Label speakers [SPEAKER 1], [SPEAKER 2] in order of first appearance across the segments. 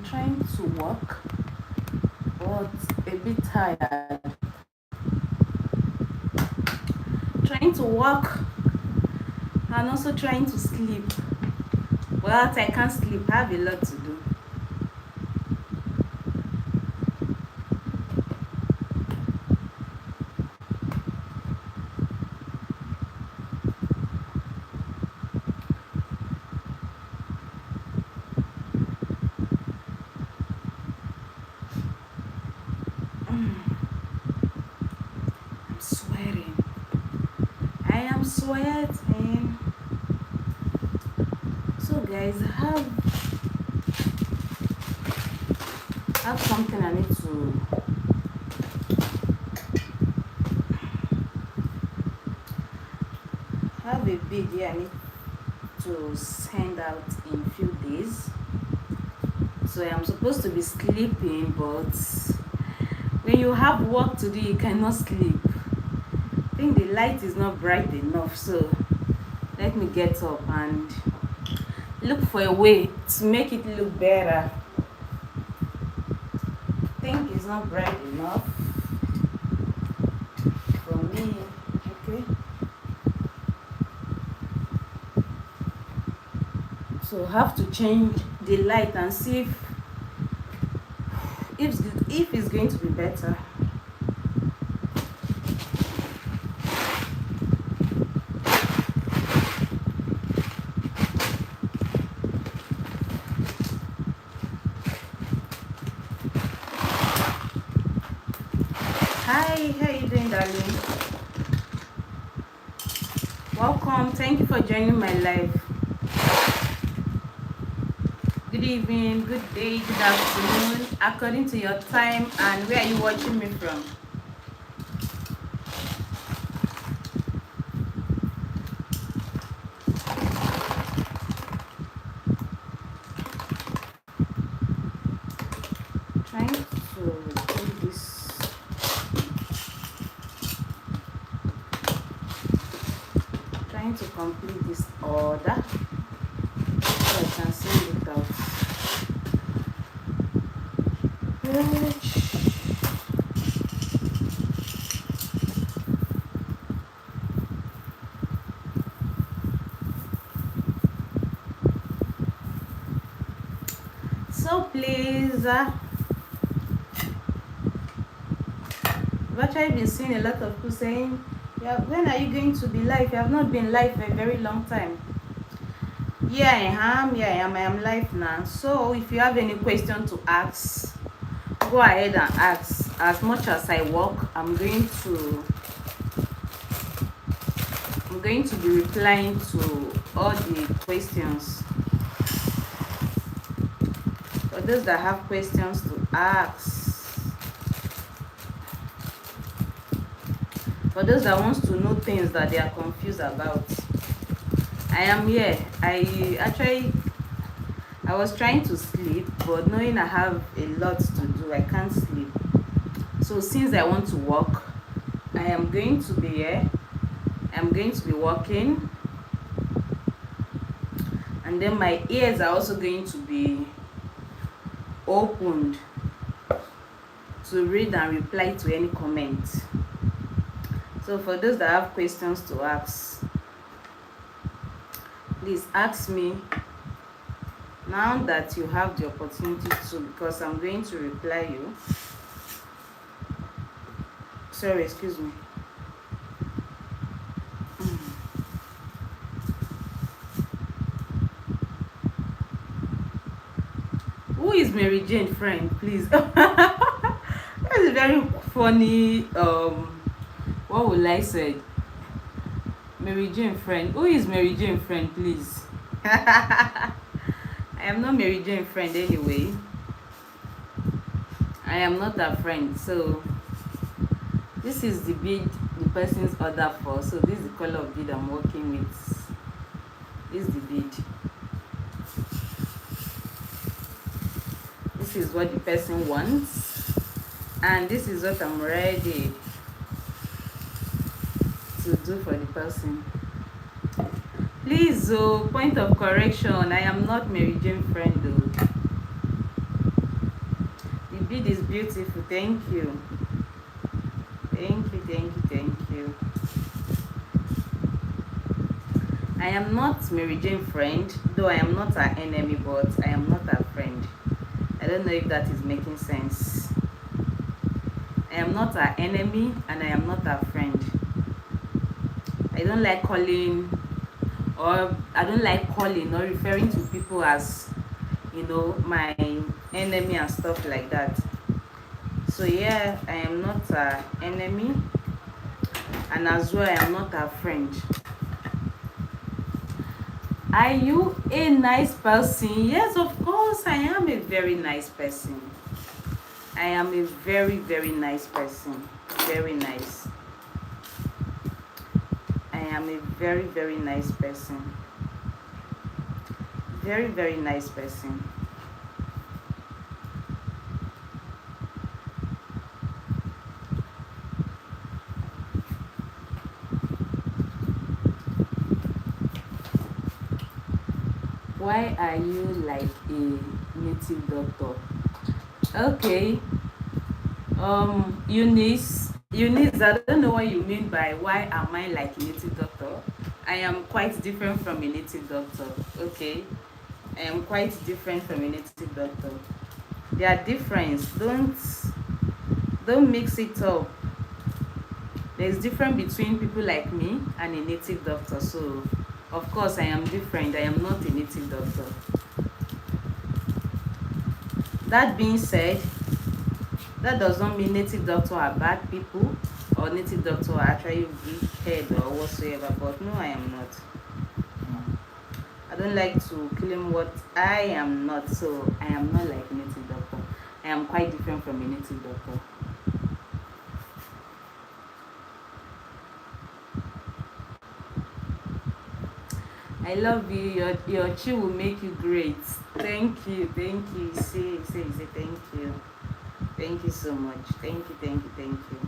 [SPEAKER 1] trying to work, but a bit tired. Trying to work and also trying to sleep. Well, I can't sleep. I have a lot to do. I'm sweating. I am sweating. So guys, I have something I need to have a video I need to send out in few days. So I'm supposed to be sleeping, but when you have work to do, you cannot sleep. I think the light is not bright enough, so let me get up and look for a way to make it look better. I think it's not bright enough for me. Okay, so have to change the light and see if it's going to be better. Hi, how you doing, darling? Welcome. Thank you for joining my live. Good evening, good day, good afternoon, according to your time and where are you watching me from. Trying to do this. Trying to complete this order so I can send it out. So please, I've actually been seeing a lot of people saying, yeah, when are you going to be live? You have not been live for a very long time. Yeah, I am live now. So if you have any question to ask, go ahead and ask. As much as I work, I'm going to be replying to all the questions. For those that have questions to ask, for those that wants to know things that they are confused about, I am here. I was trying to sleep, but knowing I have a lot to do, I can't sleep. So since I want to work, I am going to be here. I'm going to be working, and then my ears are also going to be opened to read and reply to any comments. So for those that have questions to ask, please ask me now that you have the opportunity to, because I'm going to reply you. Sorry, excuse me. Who is Mary Jane friend, please? That's a very funny what will I say? Mary Jane friend. Who is Mary Jane friend, please? I am not Mary Jane friend anyway. I am not a friend. So this is the bead the person's order for. So this is the color of bead I'm working with. This is the bead. This is what the person wants, and this is what I'm ready to do for the person. Please, point of correction, I am not Mary Jane friend though. Bid is beautiful. Thank you. Thank you, thank you, thank you. I am not Mary Jane friend, though I am not her enemy, but I am not her friend. I don't know if that is making sense. I am not her enemy and I am not her friend. I don't like calling or referring to people as, my enemy and stuff like that. So yeah, I am not her enemy, and as well I am not her friend. Are you a nice person? Yes, of course I am a very nice person. I am a very, very nice person. Very nice. I am a very, very nice person. Very, very nice person. Why are you like a native doctor? Okay. Eunice, I don't know what you mean by why am I like a native doctor. I am quite different from a native doctor. Okay. I am quite different from a native doctor. There are difference. Don't mix it up. There's difference between people like me and a native doctor. So of course I am different. I am not a native doctor. That being said, that does not mean native doctor are bad people or native doctor are actually wicked or whatsoever. But no, I am not. I don't like to claim what I am not. So I am not like a native doctor. I am quite different from a native doctor. I love you. Your chi will make you great. Thank you. Thank you. Say, thank you. Thank you so much. Thank you, thank you, thank you.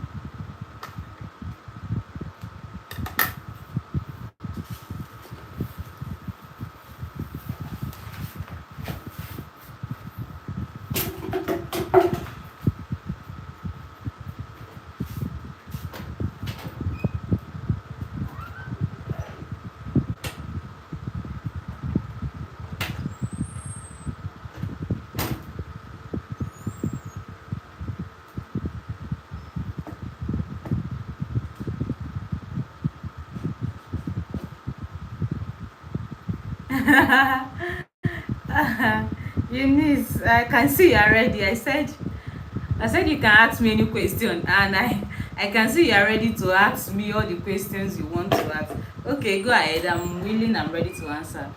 [SPEAKER 1] Eunice, I can see you already. I said you can ask me any question, and I can see you are ready to ask me all the questions you want to ask. Okay, go ahead. I'm willing. I'm ready to answer.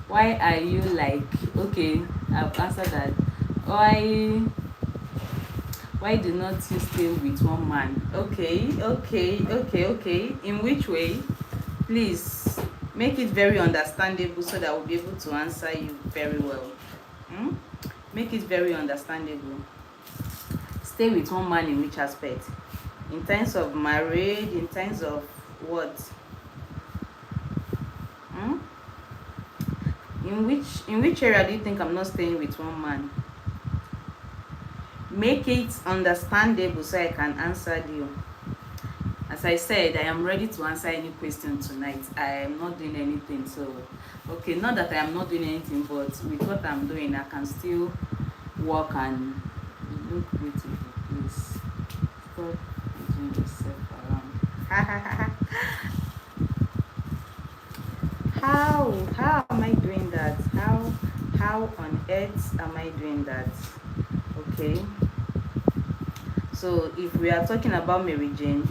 [SPEAKER 1] Why are you like? Okay, I've answered that. Why do not you stay with one man? Okay. In which way? Please make it very understandable so that we'll be able to answer you very well. Hmm? Make it very understandable. Stay with one man in which aspect? In terms of marriage, in terms of what? Hmm? In which area do you think I'm not staying with one man? Make it understandable so I can answer you. As I said, I am ready to answer any question tonight. I am not doing anything. So, okay, not that I am not doing anything, but with what I'm doing, I can still work and look beautiful. Please stop putting yourself around. How am I doing that? How on earth am I doing that? Okay. So if we are talking about Mary Jane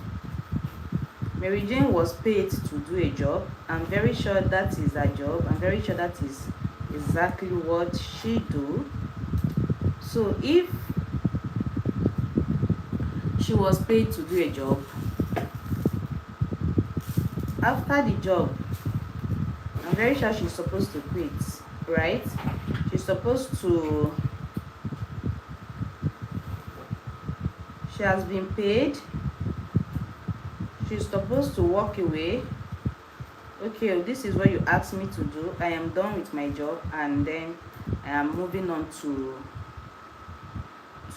[SPEAKER 1] was paid to do a job. I'm very sure that is her job. I'm very sure that is exactly what she do. So if she was paid to do a job, after the job, I'm very sure she's supposed to quit, right? She's supposed to, she has been paid, she's supposed to walk away. Okay, this is what you asked me to do. I am done with my job, and then I am moving on to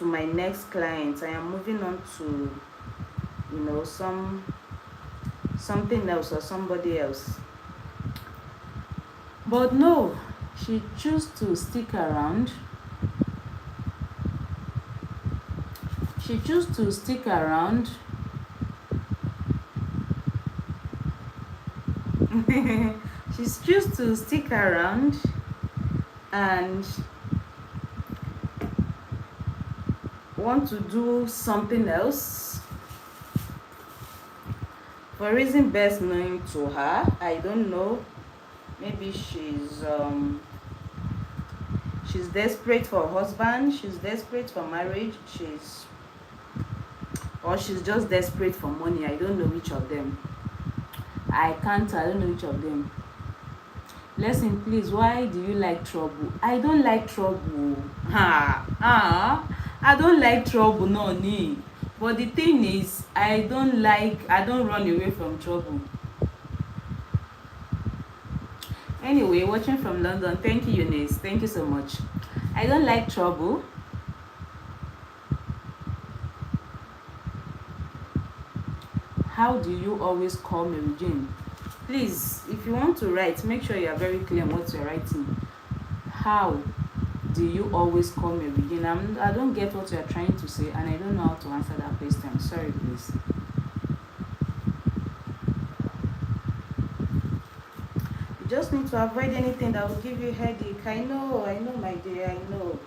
[SPEAKER 1] to my next client. I am moving on to, something else or somebody else. But no, she chose to stick around. She chose to stick around. She's choose to stick around and want to do something else for reason best known to her. I don't know. Maybe she's desperate for a husband, she's desperate for marriage, or she's just desperate for money. I don't know which of them. I don't know which of them. Blessing, please, why do you like trouble? I don't like trouble. I don't like trouble, no need. But the thing is, I don't run away from trouble. Anyway, watching from London, thank you, Eunice. Thank you so much. I don't like trouble. How do you always call Mary Jane? Please, if you want to write, make sure you are very clear on what you're writing. How do you always call Mary Jane? I don't get what you're trying to say, and I don't know how to answer that question. Sorry, please. You just need to avoid anything that will give you a headache. I know, my dear, I know.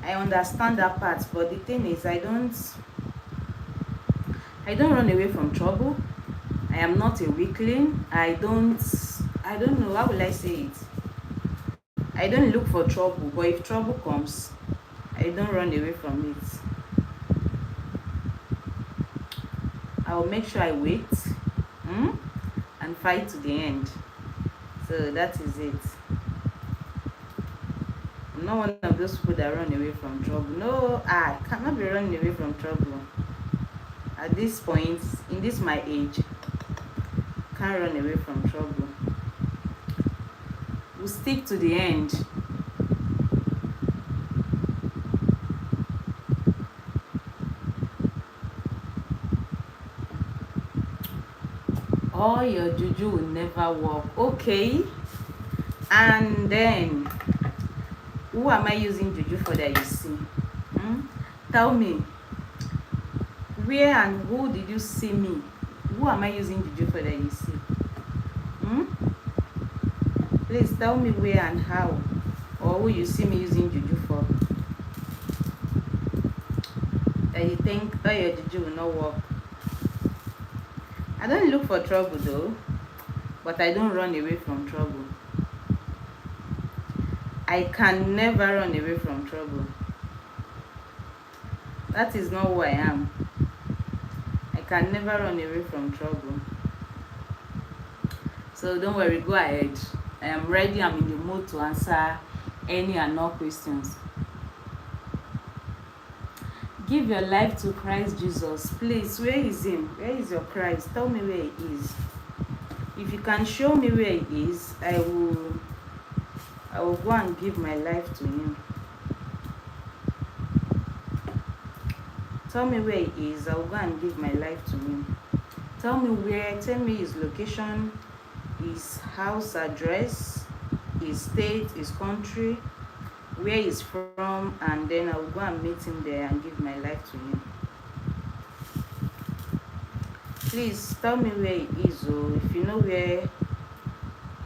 [SPEAKER 1] I understand that part, but the thing is, I don't run away from trouble. I am not a weakling. I don't know, how will I say it? I don't look for trouble, but if trouble comes, I don't run away from it. I will make sure I wait and fight to the end. So that is it. I'm not one of those people that run away from trouble. No, I cannot be running away from trouble. At this point, in this my age, can't run away from trouble. We'll stick to the end. All your juju will never work. Okay. And then, who am I using juju for that you see? Tell me. Where and who did you see me? Who am I using juju for that you see? Please tell me where and how, or who you see me using juju for. That you think, oh, your juju will not work. I don't look for trouble though, but I don't run away from trouble. I can never run away from trouble. That is not who I am. I can never run away from trouble. So don't worry, go ahead. I am ready. I'm in the mood to answer any and all questions. Give your life to Christ Jesus. Please, where is him? Where is your Christ? Tell me where he is. If you can show me where he is, I will go and give my life to him. Tell me where he is. I will go and give my life to him. Tell me where. Tell me his location, his house address, his state, his country, where he's from, and then I will go and meet him there and give my life to him. Please tell me where he is, or if you know where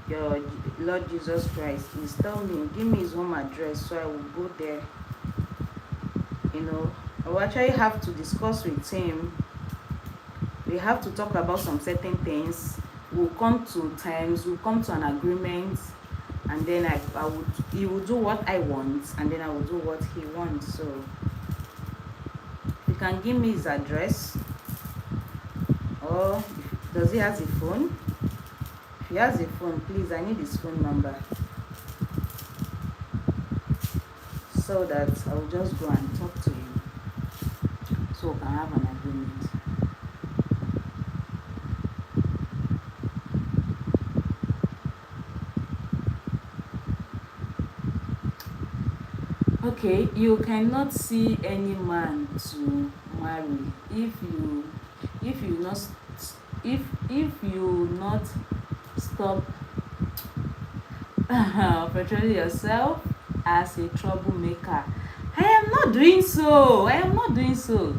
[SPEAKER 1] your Lord Jesus Christ is, tell me, give me his home address so I will go there. I will actually have to discuss with him. We have to talk about some certain things. We'll come to terms, we'll come to an agreement, and then he will do what I want, and then I will do what he wants. So you can give me his address, or does he have a phone? If he has a phone, please, I need his phone number so that I will just go and talk to him so we can have an agreement. Okay, you cannot see any man to marry if you if you not if you not stop portraying yourself as a troublemaker. I am not doing so. I am not doing so.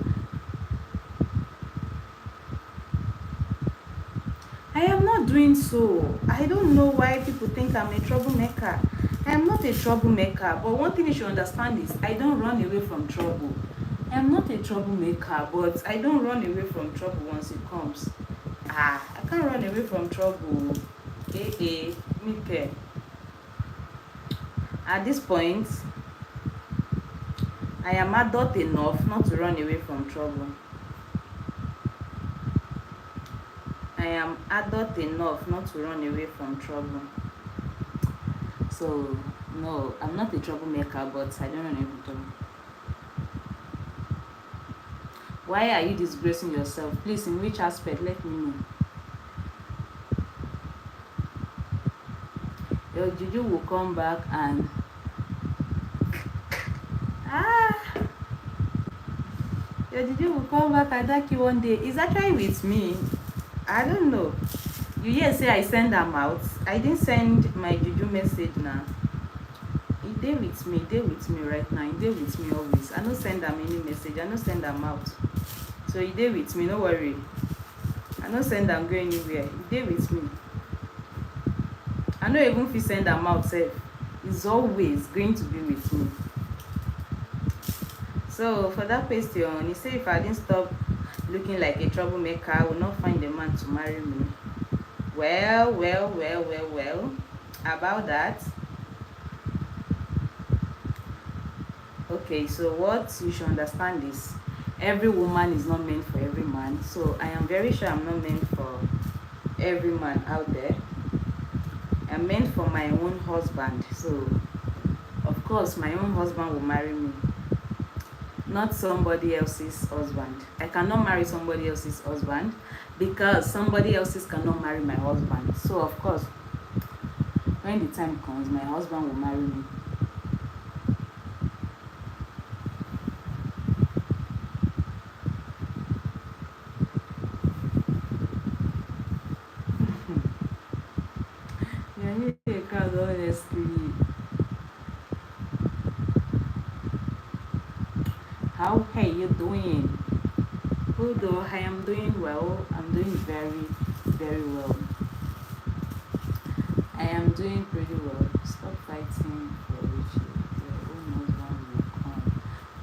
[SPEAKER 1] I am not doing so. I don't know why people think I'm a troublemaker. I am not a troublemaker, but one thing you should understand is I don't run away from trouble. I am not a troublemaker, but I don't run away from trouble once it comes. I can't run away from trouble. Me care. At this point, I am adult enough not to run away from trouble. I am adult enough not to run away from trouble. So, no, I'm not a troublemaker, but I don't run away from trouble. Why are you disgracing yourself? Please, in which aspect? Let me know. Your juju will come back and your juju will come back and attack you one day. It's actually with me. I don't know. You hear say I send them out. I didn't send my juju message now. He dey with me right now. He dey with me always. I don't send them any message. I don't send them out. So he dey with me, no worry. I don't send them go anywhere. He dey with me. I no even fit send them out sef. He's always going to be with me. So for that question, he say if I didn't stop looking like a troublemaker, I will not find a man to marry me. Well, about that. Okay, so what you should understand is every woman is not meant for every man. So I am very sure I'm not meant for every man out there. I'm meant for my own husband. So of course my own husband will marry me, not somebody else's husband. I cannot marry somebody else's husband because somebody else's cannot marry my husband. So of course when the time comes, my husband will marry me. Yeah, you take a crowd honestly. How are you doing? Although I am doing well, I'm doing very, very well. I am doing pretty well. Stop fighting for Richie. Your own husband will come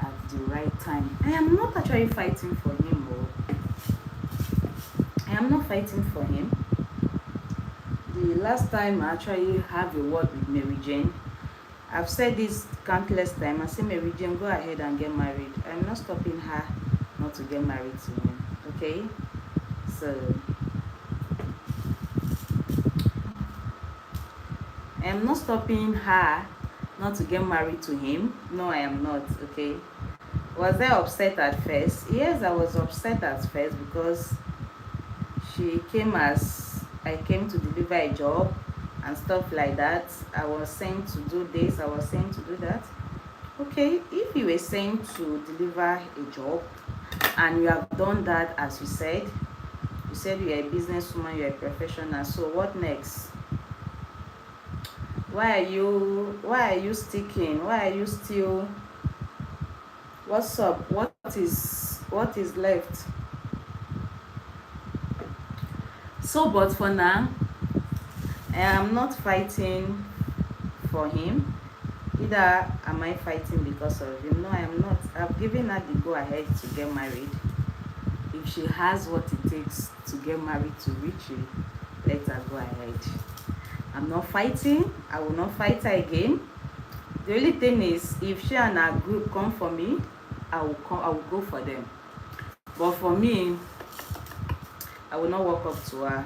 [SPEAKER 1] at the right time. I am not actually fighting for him. I am not fighting for him. The last time I actually have a word with Mary Jane, I've said this countless times. I say, Mary Jane, go ahead and get married. I'm not stopping her not to get married to him. Okay? So I am not stopping her not to get married to him. No, I am not. Okay? Was I upset at first? Yes, I was upset at first because she came as I came to deliver a job and stuff like that. I was sent to do this, I was sent to do that. Okay, if you were sent to deliver a job and you have done that as you said you're a businesswoman, you're a professional, so what next? Why are you sticking? Why are you still, what's up? What is left? So but for now, I am not fighting for him. Either am I fighting because of him? No, I am not. I've given her the go ahead to get married. If she has what it takes to get married to Richie, let her go ahead. I'm not fighting. I will not fight her again. The only thing is, if she and her group come for me, I will go for them. But for me, I will not walk up to her.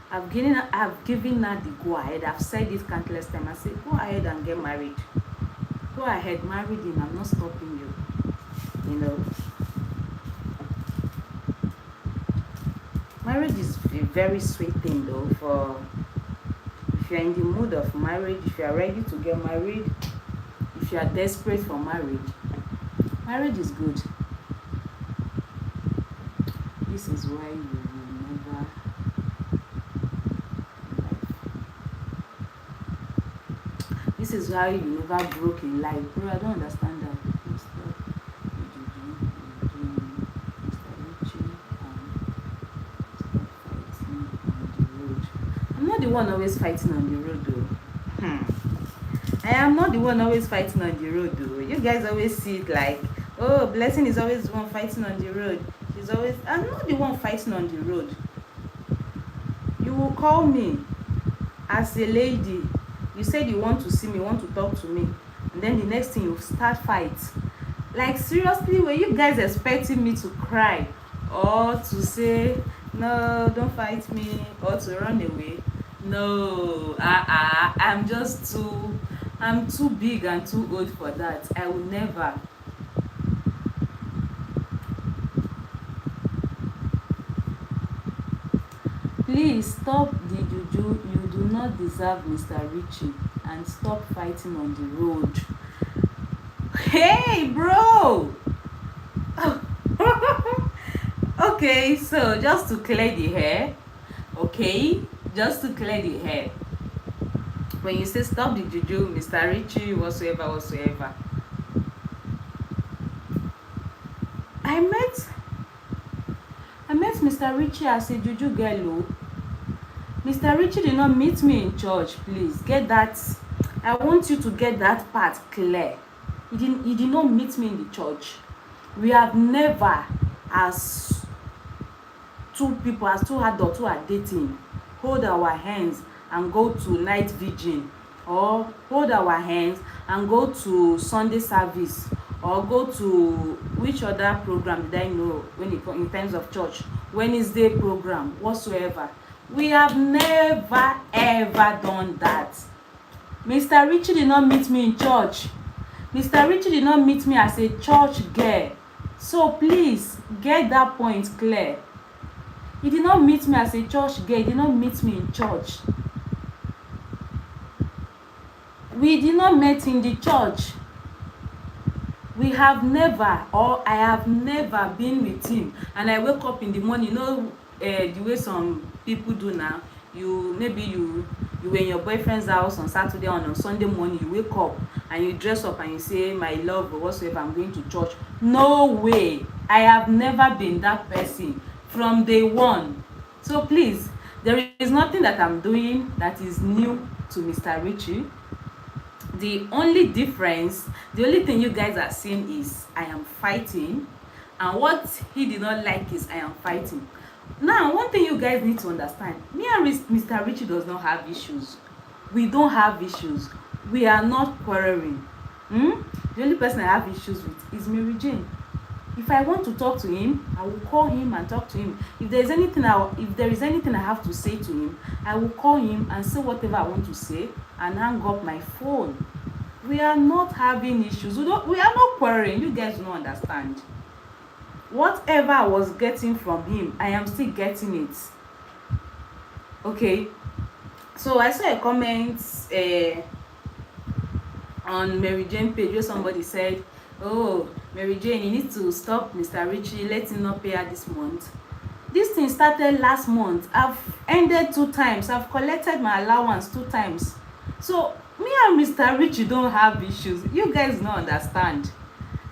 [SPEAKER 1] I've given her the go ahead. I've said this countless times. I say, go ahead and get married. Go ahead, marry him. I'm not stopping you. You know. Marriage is a very sweet thing though. For if if you're in the mood of marriage, if you are ready to get married, if you are desperate for marriage, marriage is good. This is why you will never this is why you never broke in life. Bro, I don't understand that. Mr. Richie, I'm not the one always fighting on the road though. I am not the one always fighting on the road though. You guys always see it like, oh, Blessing is always the one fighting on the road. I'm not the one fighting on the road. You will call me as a lady. You said you want to see me, want to talk to me, and then the next thing you start fight. Like, seriously, were you guys expecting me to cry or to say no, don't fight me, or to run away? No, I'm too big and too old for that. I will never. Please stop the juju. You do not deserve Mr. Richie, and stop fighting on the road. Hey, bro. Okay, so just to clear the hair, when you say stop the juju, Mr. Richie, whatsoever, I met Mr. Richie as a juju girl. Mr. Richie did not meet me in church. Please get that. I want you to get that part clear. He did not meet me in the church. We have never, as two people, as two adults who are dating, hold our hands and go to night vigil, or hold our hands and go to Sunday service, or go to which other program did I know when it in terms of church, Wednesday program, whatsoever. We have never ever done that. Mr. Richie did not meet me in church. Mr. Richie did not meet me as a church girl. So please get that point clear. He did not meet me as a church girl. He did not meet me in church. We did not meet in the church. We have never, or I have never been with him, and I wake up in the morning, you know, the way some people do now. Maybe you were in your boyfriend's house on Saturday, on Sunday morning, you wake up and you dress up and you say, my love, or whatsoever, I'm going to church. No way. I have never been that person from day one. So please, there is nothing that I'm doing that is new to Mr. Richie. The only difference, the only thing you guys are seeing is I am fighting, and what he did not like is I am fighting. Now, one thing you guys need to understand, me and Mr. Richie does not have issues. We don't have issues. We are not quarreling. The only person I have issues with is Mary Jane. If I want to talk to him, I will call him and talk to him. If there is anything I have to say to him, I will call him and say whatever I want to say and hang up my phone. We are not having issues. We are not quarreling. You guys don't understand. Whatever I was getting from him, I am still getting it. Okay. So I saw a comment on Mary Jane page where somebody said, oh, Mary Jane, you need to stop Mr. Richie, let him not pay her this month. This thing started last month. I've ended 2 times. I've collected my allowance 2 times. So me and Mr. Richie don't have issues. You guys don't understand.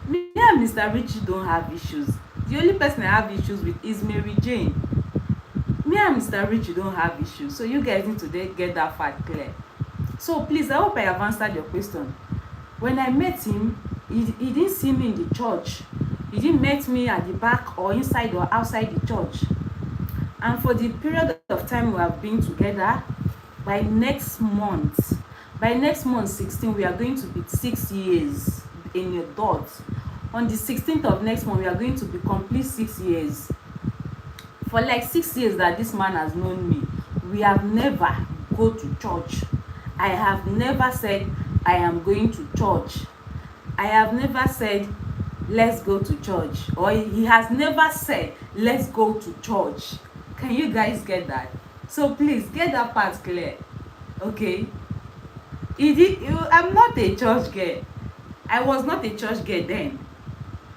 [SPEAKER 1] Me and Mr. Richie don't have issues. The only person I have issues with is Mary Jane. Me and Mr. Richie don't have issues. So you guys need to get that fact clear. So please, I hope I have answered your question. When I met him, he didn't see me in the church. He didn't meet me at the back or inside or outside the church. And for the period of time we have been together, by next month 16, we are going to be 6 years in your dots. On the 16th of next month, we are going to be complete 6 years. For like 6 years that this man has known me, we have never go to church. I have never said I am going to church. I have never said let's go to church, or he has never said let's go to church. Can you guys get that? So please get that part clear. Okay, I'm not a church girl. I was not a church girl then.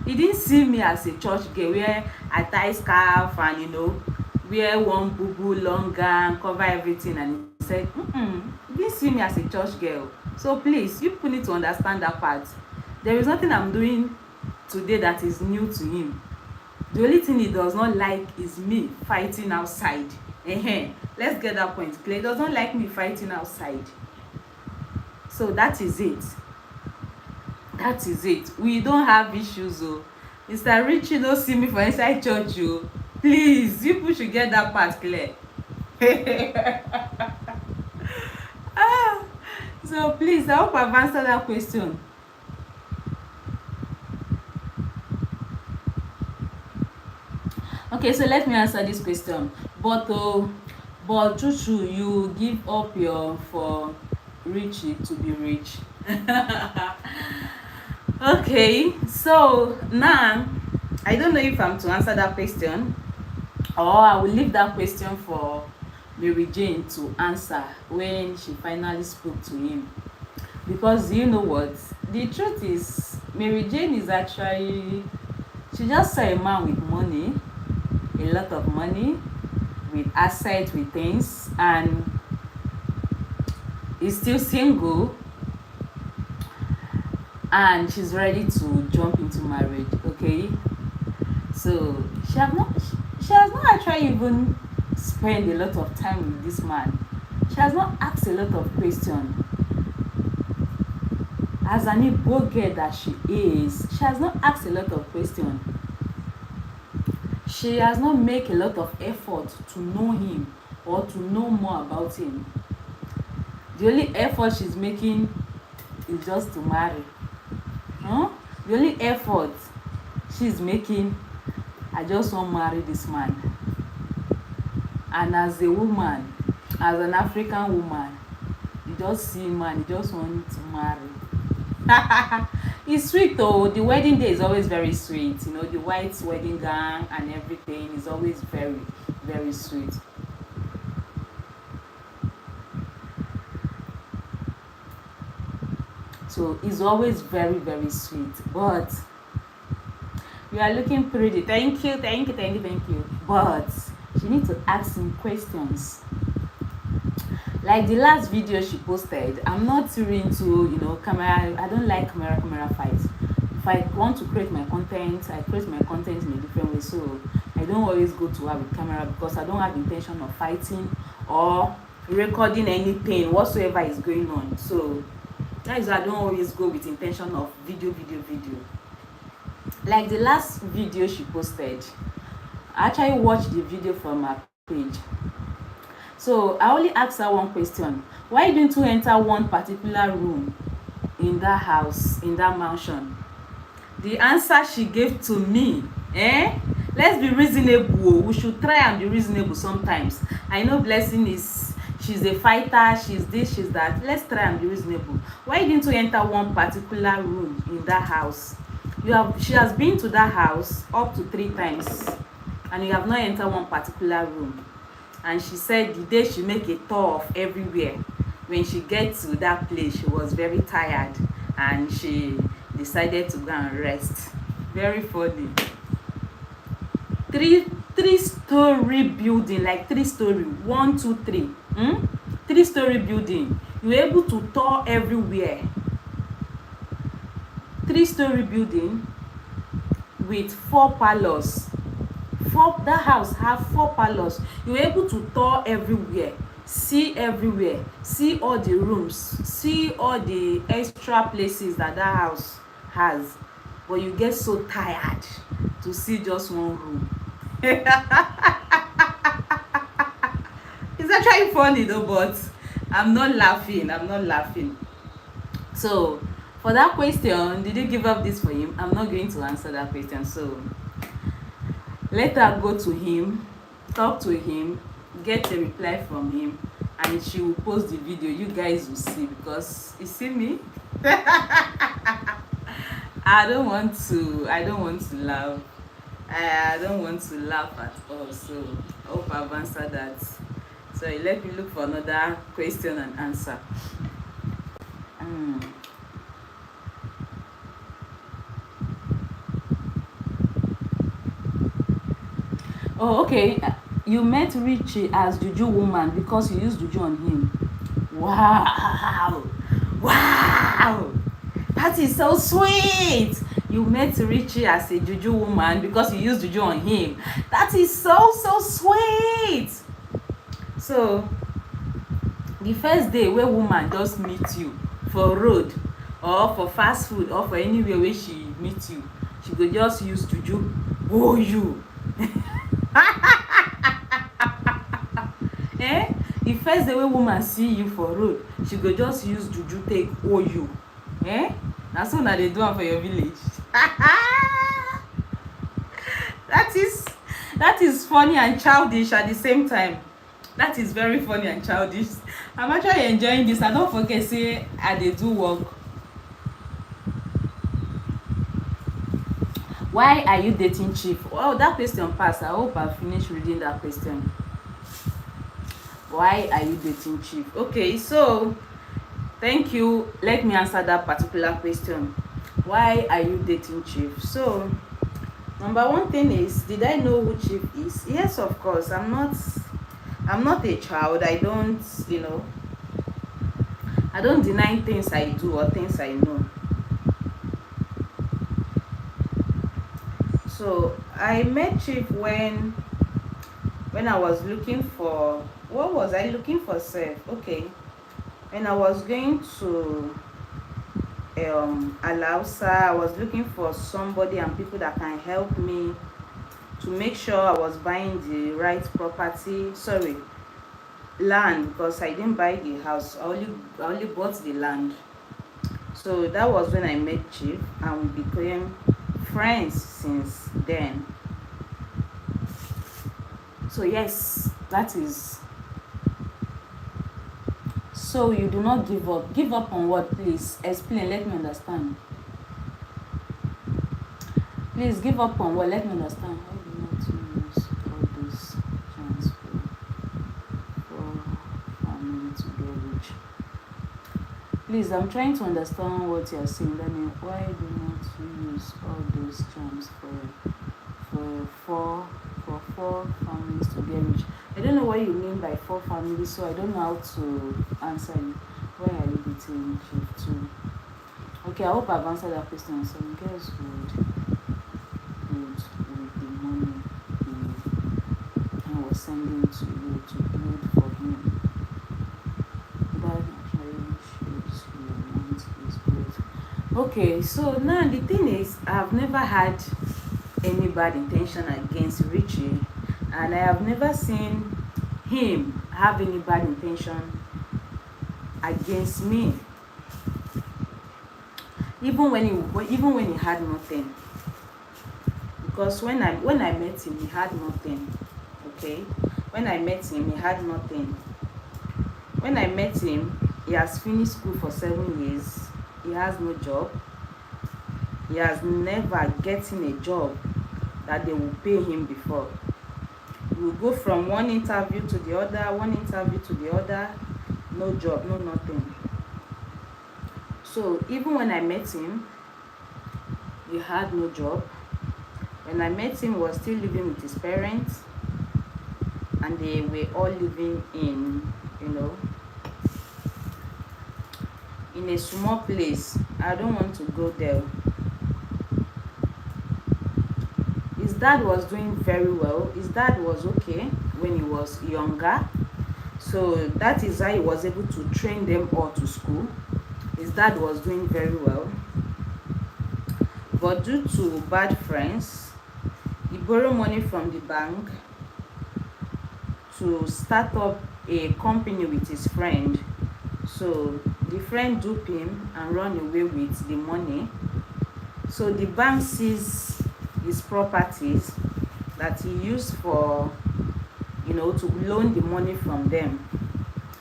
[SPEAKER 1] He didn't see me as a church girl where I tie scarf and wear one boo long gown, cover everything, and he said, he didn't see me as a church girl. So please, you people need to understand that part. There is nothing I'm doing today that is new to him. The only thing he does not like is me fighting outside. Let's get that point clear. He does not like me fighting outside. So that is it. That is it. We don't have issues. Oh, Mr. Richie don't see me for inside church. Oh, please, you people should get that part clear. ah, so please, I hope I've answered that question. Okay, so let me answer this question. But true, you give up your for Richie to be rich. Okay, so now I don't know if I'm to answer that question, or I will leave that question for Mary Jane to answer when she finally spoke to him. Because you know what? The truth is, Mary Jane is actually, she just saw a man with money, a lot of money, with assets, with things, and is still single, and she's ready to jump into marriage. Okay, so she has not actually even spent a lot of time with this man. She has not asked a lot of questions. As an Igbo girl that she is, she has not asked a lot of questions. She has not made a lot of effort to know him or to know more about him. The only effort she's making is just to marry. The only effort she's making, I just want to marry this man. And as a woman, as an African woman, you just see man, you just want to marry. It's sweet though. The wedding day is always very sweet. The white wedding gown and everything is always very, very sweet. So it's always very, very sweet. But you are looking pretty. Thank you, thank you, thank you, thank you. But you need to ask some questions. Like the last video she posted, I'm not too into camera. I don't like camera fights. If I want to create my content, I create my content in a different way. So I don't always go to her with camera because I don't have intention of fighting or recording anything whatsoever is going on. So that is why I don't always go with intention of video. Like the last video she posted, I actually watched the video from her page. So I only asked her one question. Why didn't you enter one particular room in that house, in that mansion? The answer she gave to me, let's be reasonable. We should try and be reasonable sometimes. I know Blessing she's a fighter, she's this, she's that. Let's try and be reasonable. Why didn't you enter one particular room in that house? She has been to that house up to 3 times, and you have not entered one particular room. And she said the day she make a tour of everywhere, when she gets to that place, she was very tired and she decided to go and rest. Very funny. Three-story building, like 3-story, 1, 2, 3. 3-story building. You were able to tour everywhere. 3-story building with 4 parlors. That house have 4 parlors. You were able to tour everywhere, see everywhere, see all the rooms, see all the extra places that house has. But you get so tired to see just one room. It's actually funny though, but I'm not laughing. So for that question, did you give up this for him? I'm not going to answer that question. So let her go to him, talk to him, get a reply from him, and she will post the video. You guys will see, because you see me. I don't want to laugh. I don't want to laugh at all. So I hope I've answered that. Sorry, let me look for another question and answer. Oh, okay. You met Richie as Juju woman because you used Juju on him. Wow. Wow. That is so sweet. You met Richie as a Juju woman because you used Juju on him. That is so sweet. So, the first day where woman just meet you for road or for fast food or for anywhere where she meet you, she go just use Juju oh you. Eh? The first day wey woman see you for road, she go just use Juju take owe you. Eh? Na so una dey do am for your village. That is funny and childish at the same time. That is very funny and childish. I'm actually enjoying this. I don't forget say I dey do work. Why are you dating Chief? Oh, that question passed. I hope I finished reading that question. Why are you dating Chief? Okay, so thank you. Let me answer that particular question. Why are you dating Chief? So, number one thing is, did I know who Chief is? Yes, of course. I'm not a child. I don't deny things I do or things I know. So I met Chief when I was looking for, what was I looking for, sef? Okay, when I was going to Alausa, I was looking for somebody and people that can help me to make sure I was buying the right property. Sorry, land, because I didn't buy the house. I only bought the land. So that was when I met Chief, and we became friends since then. So yes, that is. So you do not give up. Give up on what? Please explain. Let me understand. Please give up on what? Let me understand. How do you not use all those transfer for family to get rich? Please, I'm trying to understand what you are saying. Let me. Why do not you use all those charms for four families to get rich? I don't know what you mean by 4 families, so I don't know how to answer you. Why are you dating Chief too? Okay, I hope I've answered that question. Some girls would with the money he was sending to you to build for him. That actually shows you want his growth. Okay, so now the thing is, I've never had any bad intention against Richie, and I have never seen him have any bad intention against me, even when he had nothing. Because when I met him, he had nothing. Okay, when I met him, he had nothing. When I met him, he has finished school for 7 years. He has no job. He has never gotten a job that they will pay him before. He will go from one interview to the other, no job, no nothing. So even when I met him, he had no job. When I met him, he was still living with his parents, and they were all living in, in a small place. I don't want to go there. His dad was doing very well. His dad was okay when he was younger. So that is why he was able to train them all to school. His dad was doing very well. But due to bad friends, he borrowed money from the bank to start up a company with his friend. So the friend duped him and run away with the money. So the bank seized his properties that he used for, to loan the money from them.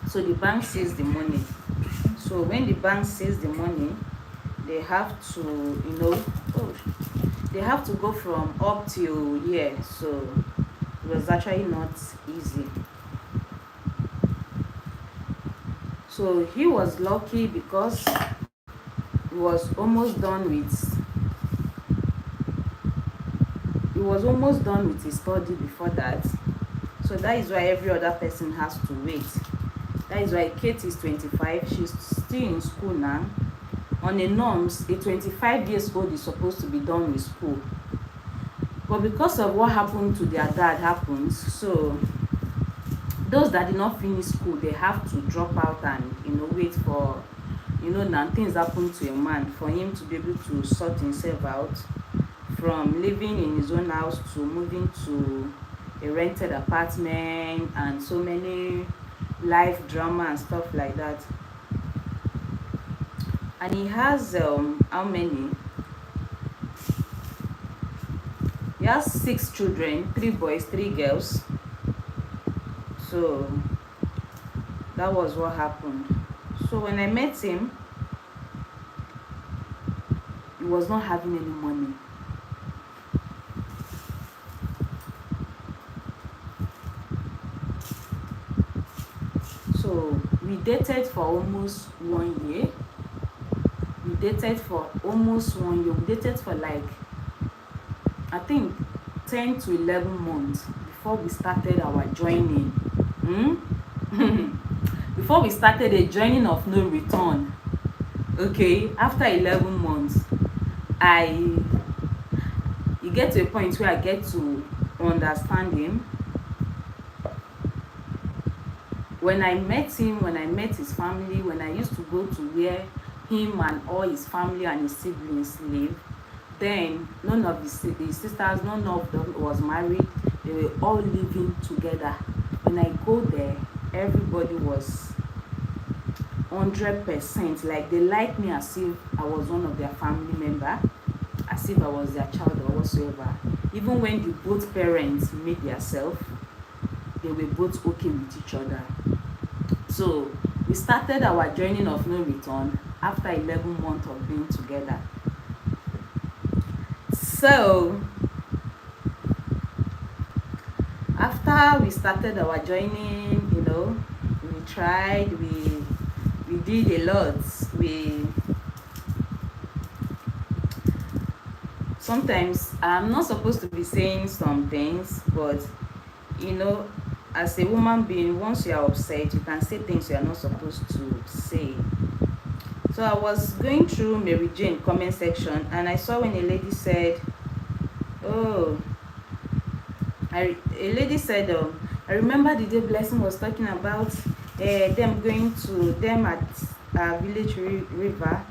[SPEAKER 1] So the bank seized the money. So when the bank seized the money, they have to, they have to go from up till here. So it was actually not easy. So he was lucky because he was almost done with his study before that. So that is why every other person has to wait. That is why Kate is 25. She's still in school now. On a norms, a 25 years old is supposed to be done with school. But because of what happened to their dad happens, so those that did not finish school, they have to drop out and wait for now things happen to a man for him to be able to sort himself out, from living in his own house to moving to a rented apartment, and so many life drama and stuff like that. And he has how many? He has 6 children, 3 boys, 3 girls. So that was what happened. So when I met him, he was not having any money. So we dated for almost 1 year. We dated for almost 1 year. We dated for like, I think, 10 to 11 months before we started our joining. Before we started a joining of no return. Okay, after 11 months, you get to a point where I get to understand him. When I met him, when I met his family, when I used to go to where him and all his family and his siblings live, then none of his sisters, none of them was married. They were all living together. When I go there, everybody was 100%, like they liked me as if I was one of their family member, as if I was their child or whatsoever. Even when the both parents made themselves, they were both okay with each other. So we started our journey of no return after 11 months of being together. So after we started our joining, we tried, we did a lot. Sometimes I'm not supposed to be saying some things, but as a woman being, once you are upset, you can say things you are not supposed to say. So I was going through Mary Jane comment section, and I saw when a lady said, a lady said, I remember the day Blessing was talking about them going to them at village river,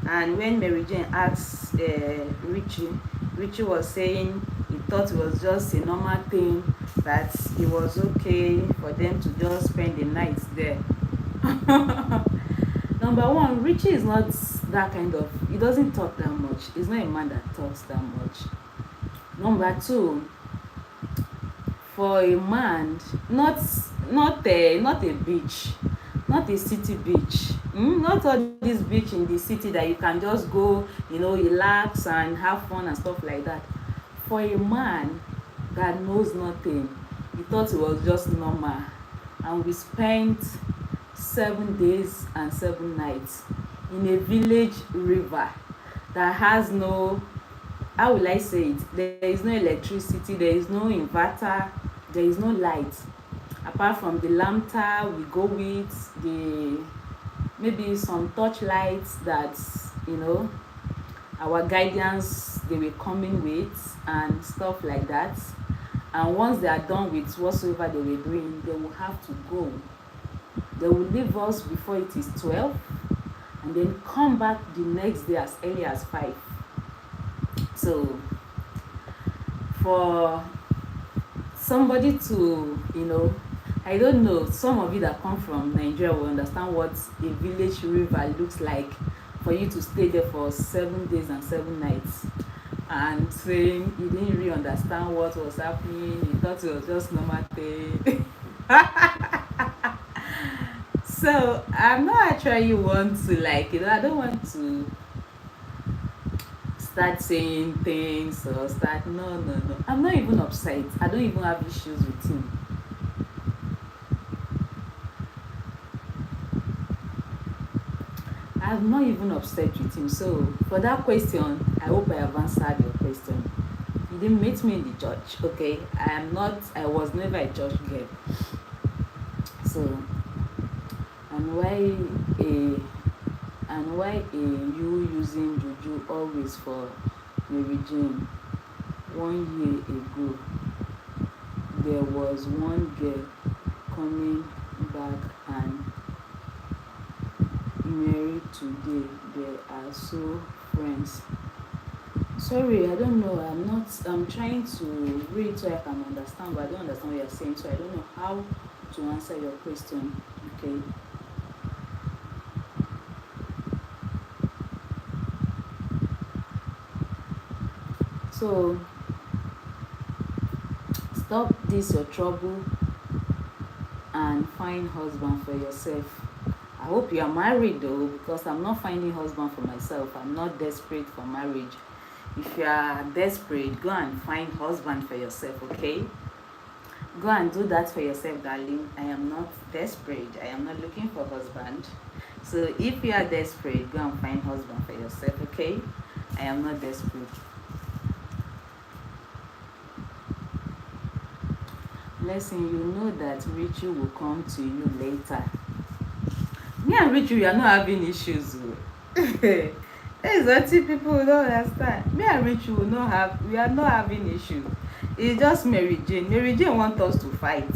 [SPEAKER 1] and when Mary Jane asked Richie was saying he thought it was just a normal thing, that it was okay for them to just spend the night there. Number one, Richie is not that kind of, he doesn't talk that much. He's not a man that talks that much. Number two, for a man, not a beach, not a city beach, not all this beach in the city that you can just go, relax and have fun and stuff like that. For a man that knows nothing, he thought it was just normal. And we spent 7 days and 7 nights in a village river that has no, how will I say it, there is no electricity, there is no inverter, there is no light apart from the lantern we go with, the maybe some torch lights that our guardians they were coming with and stuff like that. And once they are done with whatsoever they were doing, they will have to go. They will leave us before it is 12 and then come back the next day as early as 5. So for somebody to, I don't know, some of you that come from Nigeria will understand what a village river looks like, for you to stay there for 7 days and 7 nights and saying you didn't really understand what was happening, you thought it was just normal thing. So I'm not actually want to I don't want to start saying things or start, no. I'm not even upset. I don't even have issues with him. I'm not even upset with him. So for that question, I hope I have answered your question. You didn't meet me in the church, okay? I was never a church girl. So, and a why you using juju always for Mary Jane? 1 year ago, there was one girl coming back and married today. They are so friends. Sorry, I don't know. I'm trying to read so I can understand, but I don't understand what you're saying, so I don't know how to answer your question. Okay. So stop this your trouble and find husband for yourself. I hope you are married though, because I'm not finding husband for myself. I'm not desperate for marriage. If you are desperate, go and find husband for yourself, okay? Go and do that for yourself, darling. I am not desperate. I am not looking for husband. So if you are desperate, go and find husband for yourself, okay? I am not desperate. Blessing, you know that Richie will come to you later. Me and Richie, we are not having issues. That is what people don't understand. Me and Richie we are not having issues. It's just Mary Jane. Mary Jane wants us to fight.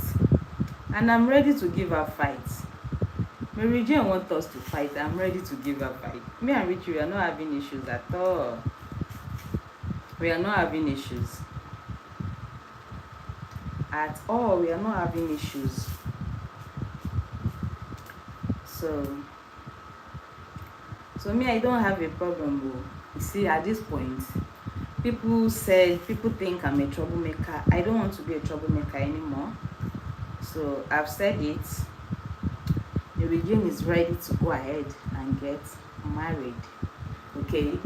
[SPEAKER 1] And I'm ready to give her fight. Mary Jane wants us to fight. I'm ready to give her fight. Me and Richie, we are not having issues at all. We are not having issues. At all, we are not having issues. So me, I don't have a problem. You see, at this point, people think I'm a troublemaker. I don't want to be a troublemaker anymore. So I've said it. The regime is ready to go ahead and get married. Okay,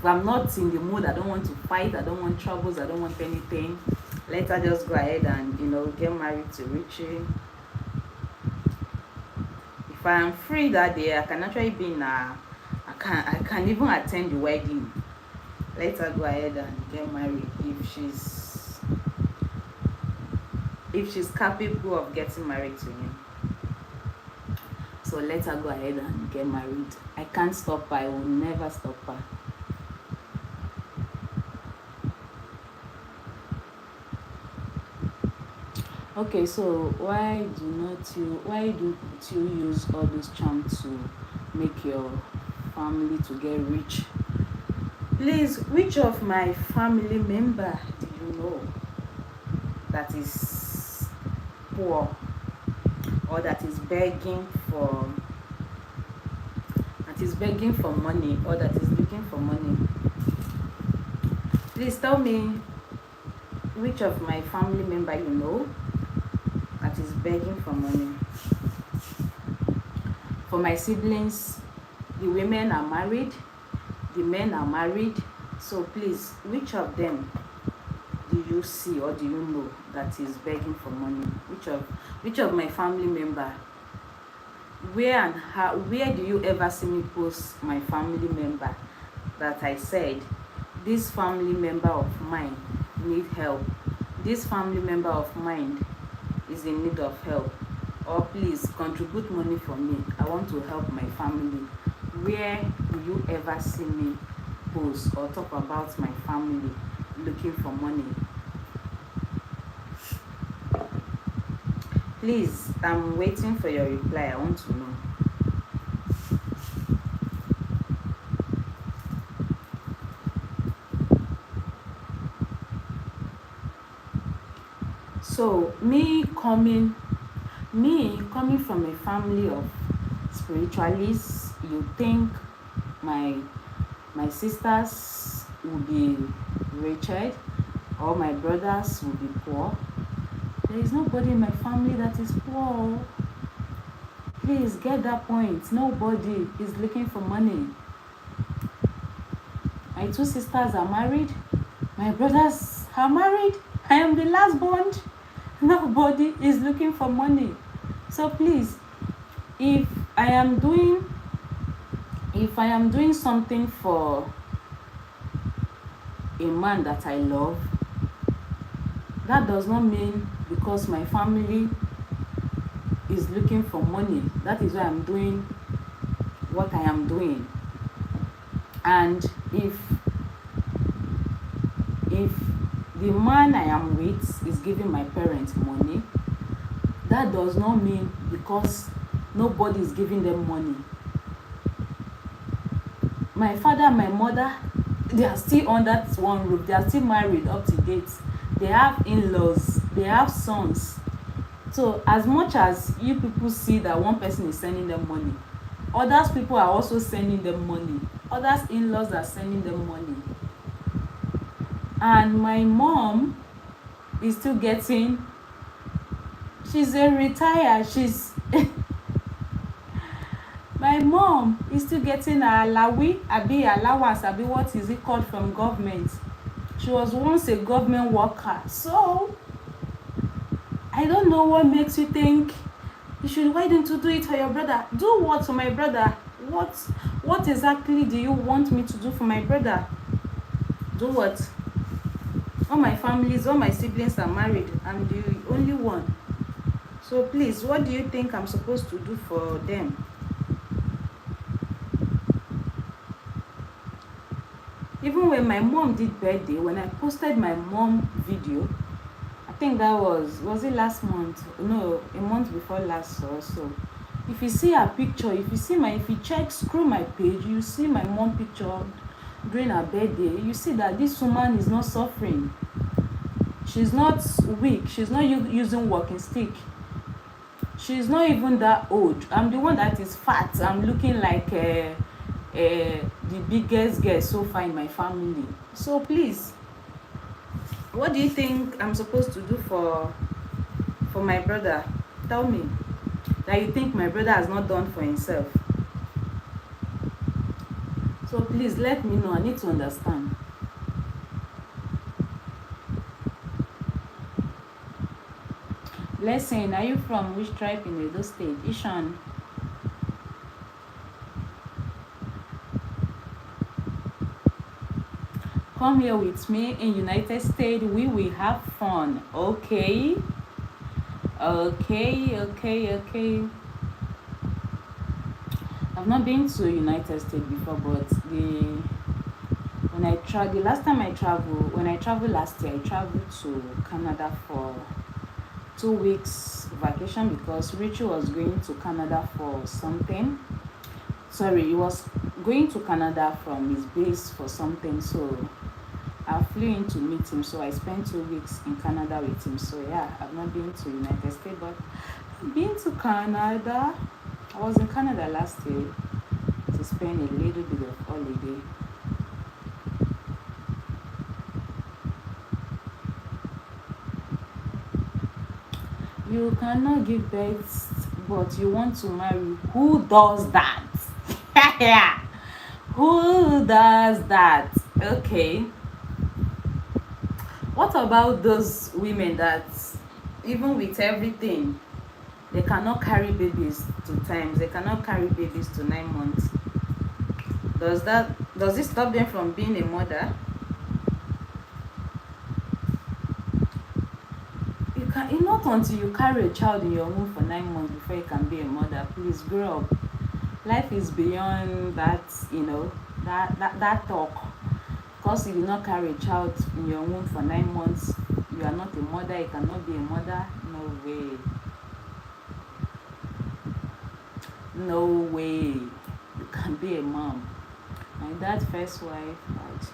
[SPEAKER 1] I'm not in the mood. I don't want to fight. I don't want troubles. I don't want anything. Let her just go ahead and get married to Richie. If I am free that day, I can actually be in I can even attend the wedding. Let her go ahead and get married if she's capable of getting married to him. So let her go ahead and get married. I can't stop her. I will never stop her. Okay, so why do you use all those charms to make your family to get rich? Please, which of my family member do you know that is poor or that is begging for money or that is looking for money? Please tell me which of my family member you know that is begging for money. For my siblings, the women are married, the men are married. So please, which of them do you see or do you know that is begging for money? Which of my family member? Where do you ever see me post my family member that I said, this family member of mine need help, this family member of mine is in need of help, or please contribute money for me, I want to help my family? Where do you ever see me post or talk about my family looking for money? Please, I'm waiting for your reply. I want to know. So me coming from a family of spiritualists, you think my sisters will be wretched or my brothers will be poor? There is nobody in my family that is poor. Please get that point. Nobody is looking for money. My 2 sisters are married. My brothers are married. I am the last born. Nobody is looking for money. So please, if I am doing if I am doing something for a man that I love, that does not mean because my family is looking for money, that is why I'm doing what I am doing. And if the man I am with is giving my parents money, that does not mean because nobody is giving them money. My father and my mother, they are still under one roof, they are still married up to date, they have in-laws, they have sons. So as much as you people see that one person is sending them money, others people are also sending them money, others in-laws are sending them money. And my mom is still getting, she's a retired, she's my mom is still getting her alawi abi allowance abi what is it called from government. She was once a government worker. So I don't know what makes you think you should, why don't you do it for your brother? Do what for my brother? What exactly do you want me to do for my brother? Do what? All my families, all my siblings are married. I'm the only one. So please, what do you think I'm supposed to do for them? Even when my mom did birthday, when I posted my mom video, I think that was it last month? No, a month before last or so. If you see her picture, if you check, scroll my page, you see my mom picture during her birthday, you see that this woman is not suffering. She's not weak. She's not using walking stick. She's not even that old. I'm the one that is fat. I'm looking like the biggest girl so far in my family. So please, what do you think I'm supposed to do for my brother? Tell me that you think my brother has not done for himself. So please let me know. I need to understand. Blessing, are you from which tribe in Edo State? Ishan. Come here with me in United States. We will have fun. Okay. I've not been to United States before, but the last time I traveled, when I traveled last year, I traveled to Canada for 2 weeks vacation because Richie was going to Canada for something. Sorry, he was going to Canada from his base for something, so I flew in to meet him. So I spent 2 weeks in Canada with him. So yeah, I've not been to United States, but I've been to Canada. I was in Canada last year to spend a little bit of holiday. You cannot give birth, but you want to marry. Who does that? Yeah. Who does that? Okay. What about those women that even with everything, they cannot carry babies 2 times, they cannot carry babies to 9 months? Does it stop them from being a mother? Not until you carry a child in your womb for 9 months before you can be a mother. Please grow up. Life is beyond that, that talk. Because you did not carry a child in your womb for 9 months, you are not a mother, you cannot be a mother. No way. No way. You can be a mom. My dad's first wife had to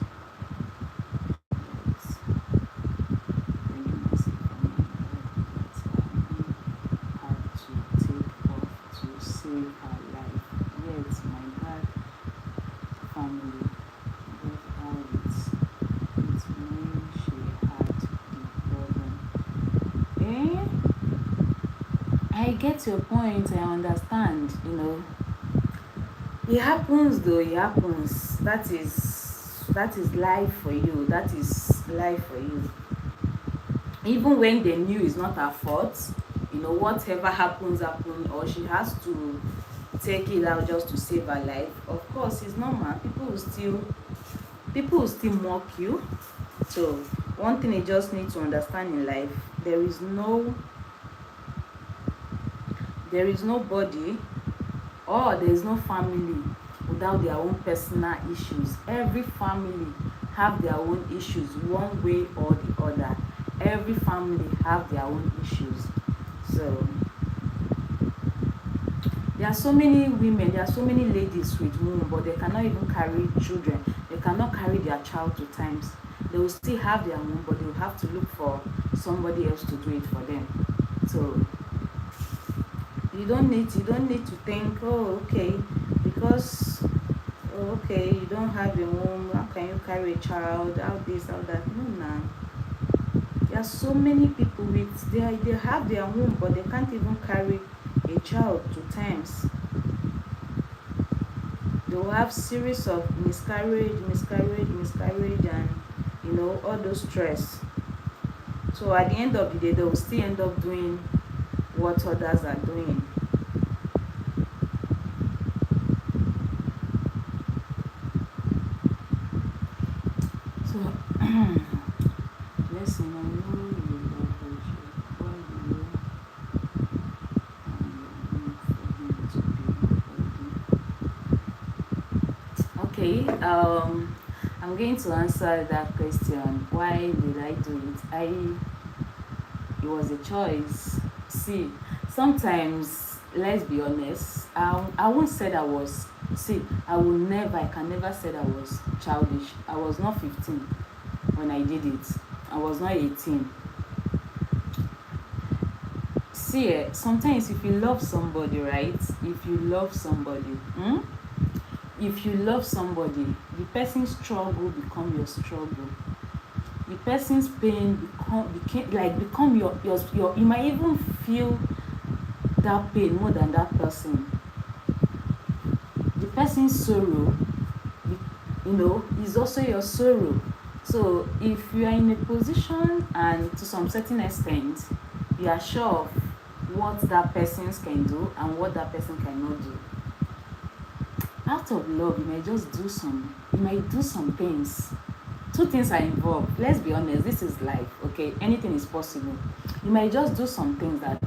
[SPEAKER 1] take off to save her life. Yes, my dad family got out it when she had the problem. I get your point. I understand. It happens though. It happens. That is life for you. That is life for you. Even when they knew it's not her fault, whatever happens, or she has to take it out just to save her life, of course it's normal. People will still mock you. So one thing you just need to understand in life, there is nobody, or there is no family without their own personal issues. Every family have their own issues one way or the other. Every family have their own issues. So there are so many women, there are so many ladies with womb, but they cannot even carry children. They cannot carry their child to times. They will still have their womb, but they will have to look for somebody else to do it for them. So you don't need to think, oh okay, because okay, you don't have a womb, how can you carry a child, how this, how that. No, nah. There are so many people with they have their womb, but they can't even carry a child to times. They will have series of miscarriage, and all those stress. So at the end of the day, they will still end up doing what others are doing. So Blessing, I know you love worship. Why do you need for him to be okay? I'm going to answer that question. Why did I do it? It was a choice. See, sometimes, let's be honest, I won't say I was, see, I can never say I was childish. I was not 15 when I did it. I was not 18. See, sometimes if you love somebody, right? If you love somebody, the person's struggle become your struggle. The person's pain become your you might even feel that pain more than that person. The person's sorrow, is also your sorrow. So if you are in a position and to some certain extent you are sure of what that person can do and what that person cannot do, out of love you might do some things. Two things are involved. Let's be honest, this is life, okay? Anything is possible. You might just do some things that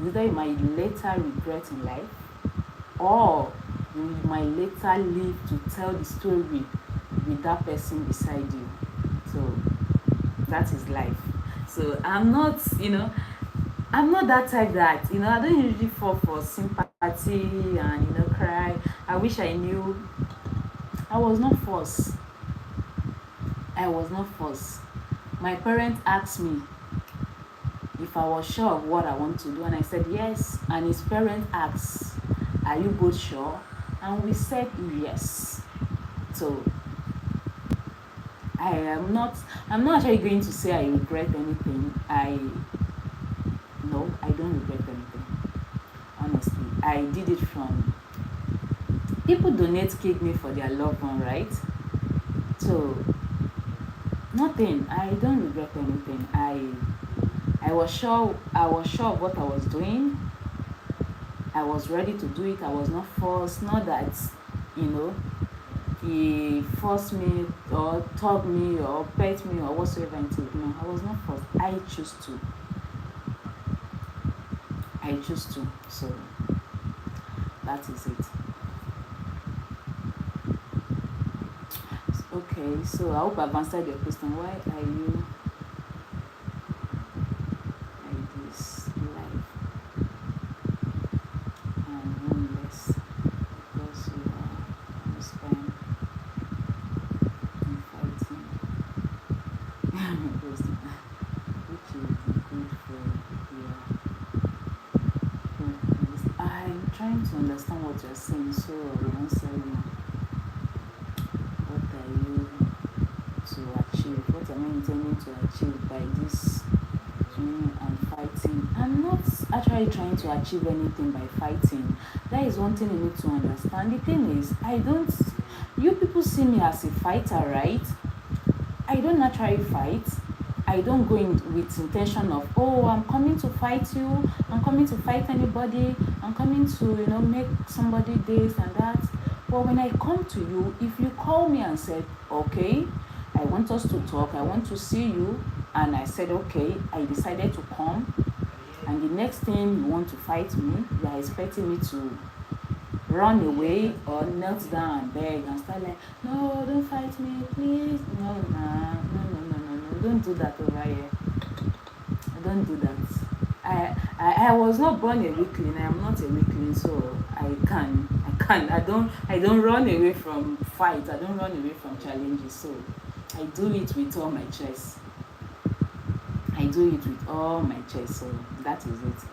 [SPEAKER 1] either you might later regret in life, or you might later live to tell the story with that person beside you. So that is life. So I'm not that type that, I don't usually fall for sympathy and, cry. I wish I knew. I was not forced. My parents asked me if I was sure of what I want to do, and I said yes. And his parents asked, are you both sure? And we said yes. So I'm not actually going to say I regret anything. No, I don't regret anything. Honestly, I did it from people donate kidney for their loved one, right? So nothing. I don't regret anything. I was sure of what I was doing. I was ready to do it. I was not forced. Not that, he forced me or taught me or pet me or whatsoever into it. No, I was not forced. I choose to. So that is it. Okay, so I hope I've answered your question. Why are you like this life and homeless? Because you are spent in fighting, which is good for your good. I'm trying to understand what you're saying, so I will answer you. What are you to achieve? What am I intending to achieve by this dreaming and fighting? I'm not actually trying to achieve anything by fighting. That is one thing you need to understand. The thing is, you people see me as a fighter, right? I don't naturally fight. I I don't go in with intention of, oh, I'm coming to fight you, I'm coming to fight anybody, I'm coming to, make somebody this and that. But when I come to you, if you call me and said, okay, I want us to talk, I want to see you, and I said, okay, I decided to come, and the next thing you want to fight me, you are expecting me to run away or knelt down and beg and start like, no, don't fight me, please. No, no, don't do that over here. Don't do that. I was not born a weakling. I am not a weakling, so I don't run away from fights. I don't run away from challenges. So I do it with all my chest. I do it with all my chest. So that is it.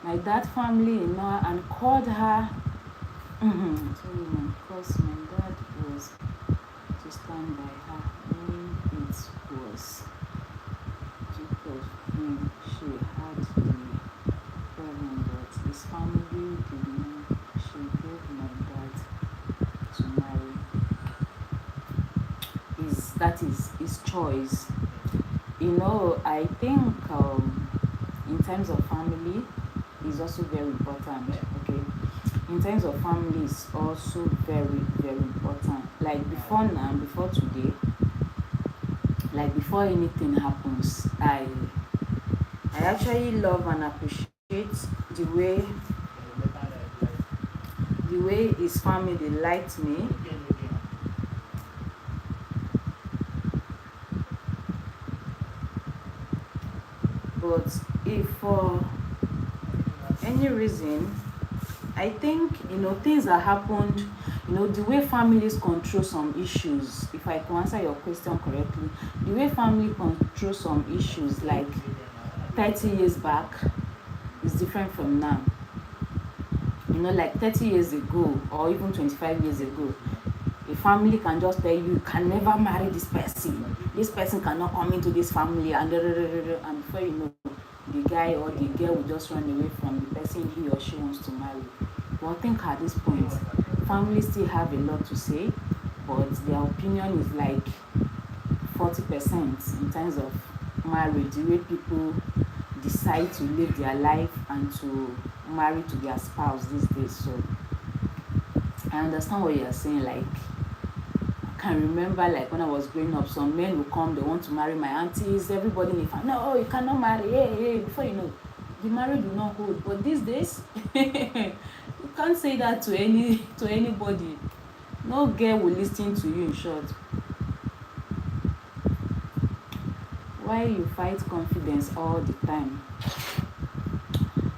[SPEAKER 1] My dad family, and called her. Because my dad was to stand by her when it was because she had the problem, but his family did not. She gave my dad to marry. That is his choice. I think in terms of family is also very important. Okay, in terms of family is also very, very important. Like before today, like before anything happens, I actually love and appreciate the way his family liked me. But if for any reason, I think things that happened, the way families control some issues, if I can answer your question correctly, the way family control some issues like 30 years back is different from now. Like 30 years ago or even 25 years ago, a family can just tell you can never marry this person cannot come into this family, and before you know, the guy or the girl will just run away from the person he or she wants to marry. But I think at this point, families still have a lot to say, but their opinion is like 40% in terms of marriage, the way people decide to live their life and to marry to their spouse these days. So I understand what you're saying. Like, I can remember, like, when I was growing up, some men will come, they want to marry my aunties, everybody in the family, no, you cannot marry, hey, before you know, the marriage will not hold. But these days, you can't say that to anybody. No girl will listen to you, in short. Why you fight confidence all the time?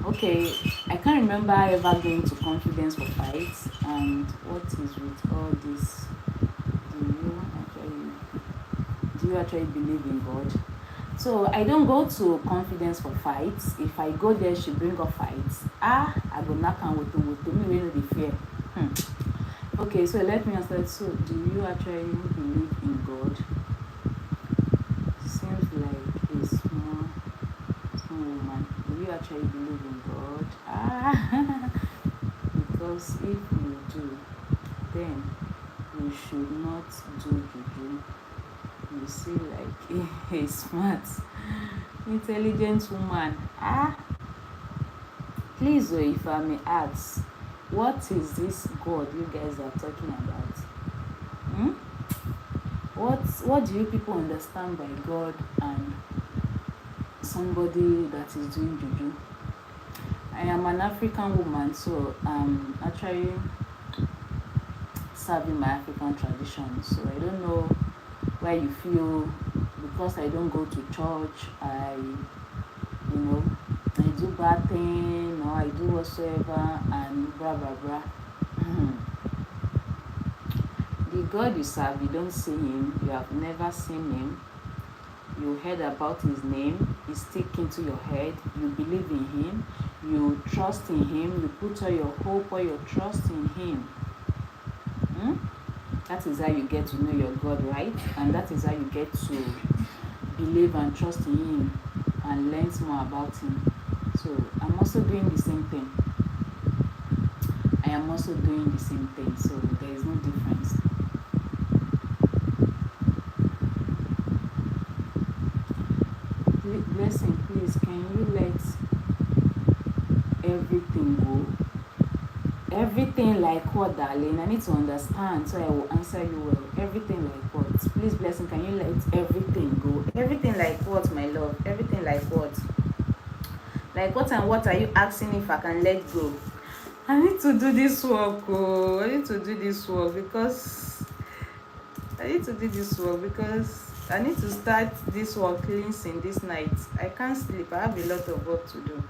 [SPEAKER 1] Okay, I can't remember ever going to confidence for fights. And what is with all this? Do you actually believe in God? So I don't go to confidence for fights. If I go there, she bring up fights. I go knock on with me, we know the fear. Okay, so let me ask that. So do you actually believe in God? Seems like a small woman. Do you actually believe in God? Because if you do, then you should not do juju. You see, like a smart, intelligent woman. Please, if I may ask, what is this God you guys are talking about? What do you people understand by God and somebody that is doing juju? I am an African woman, so I'm actually serving my African tradition. So I don't know why you feel because I don't go to church, I do bad thing or I do whatsoever and blah blah blah. The God you serve, you don't see him, you have never seen him, you heard about his name, he's sticking to your head, you believe in him, you trust in him, you put all your hope or your trust in him. That is how you get to know your God, right? And that is how you get to believe and trust in him and learn more about him. So I'm also doing the same thing. I am also doing the same thing, so there is no difference. Blessing, please, can you let everything go? Everything like what, darling? I need to understand so I will answer you well. Everything like what? Please, Blessing, can you let everything go? Everything like what, my love? Everything like what? Like what and what are you asking if I can let go? I need to do this work. Oh, I need to do this work because I need to start this work cleansing this night. I can't sleep. I have a lot of work to do.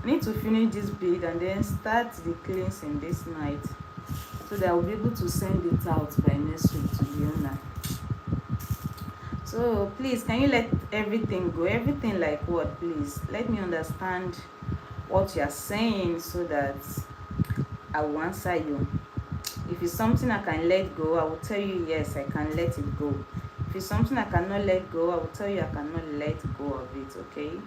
[SPEAKER 1] I need to finish this bid and then start the cleansing this night so that I will be able to send it out by next week to the owner. So please, can you let everything go? Everything like what, please? Let me understand what you are saying so that I will answer you. If it's something I can let go, I will tell you yes, I can let it go. If it's something I cannot let go, I will tell you I cannot let go of it, okay?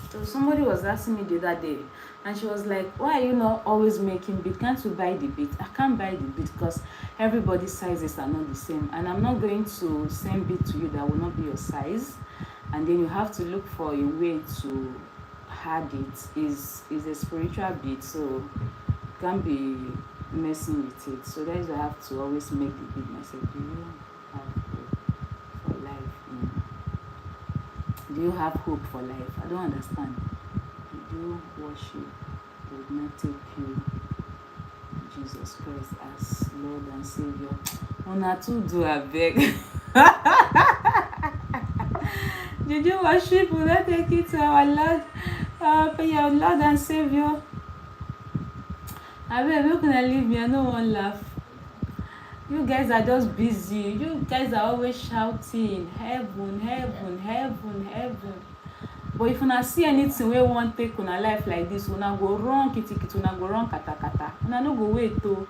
[SPEAKER 1] So somebody was asking me the other day, and she was like, why are you not always making beat? Can't you buy the beat? I can't buy the beat because everybody's sizes are not the same, and I'm not going to send beat to you that will not be your size, and then you have to look for a way to add it. Is a spiritual beat, so you can't be messing with it. So that's why I have to always make the beat myself. Do you have hope for life? Do you have hope for life? I don't understand. Do you worship would not take you Jesus Christ as Lord and Savior? Una too do I beg. Did you worship would not take it to our Lord, your Lord and Savior? I beg, how can I leave me? I don't want to laugh. You guys are just busy. You guys are always shouting, heaven, heaven, heaven, heaven. But if una see anything wey wan take una life like this, una go run kitikiti, una go run katakata. Una no go wait o.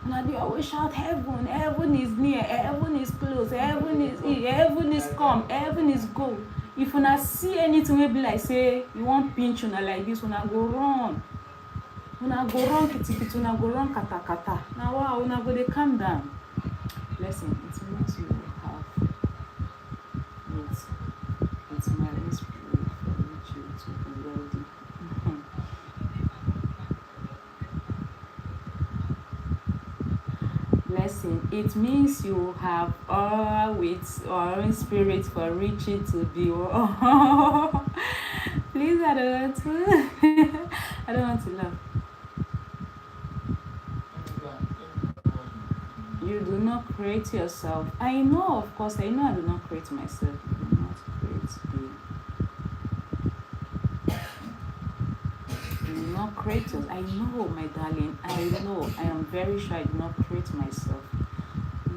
[SPEAKER 1] Una dey always shout, heaven, heaven is near, heaven is close, heaven is here, heaven is come, heaven is go. If una see anything wey be like say you wan pinch una like this, una go run. Una go run kitikiti, una go run katakata. Now wow, una go dey calm down. Blessing, it means you have it's my spirit for which you to be wealthy. Blessing, it means you have aura with or spirit for reaching to be. Please, I don't want to. I don't want to laugh. You do not create yourself. I know, of course, I know I do not create myself. I do not create you. You do not create yourself. I know, my darling. I know. I am very sure I do not create myself.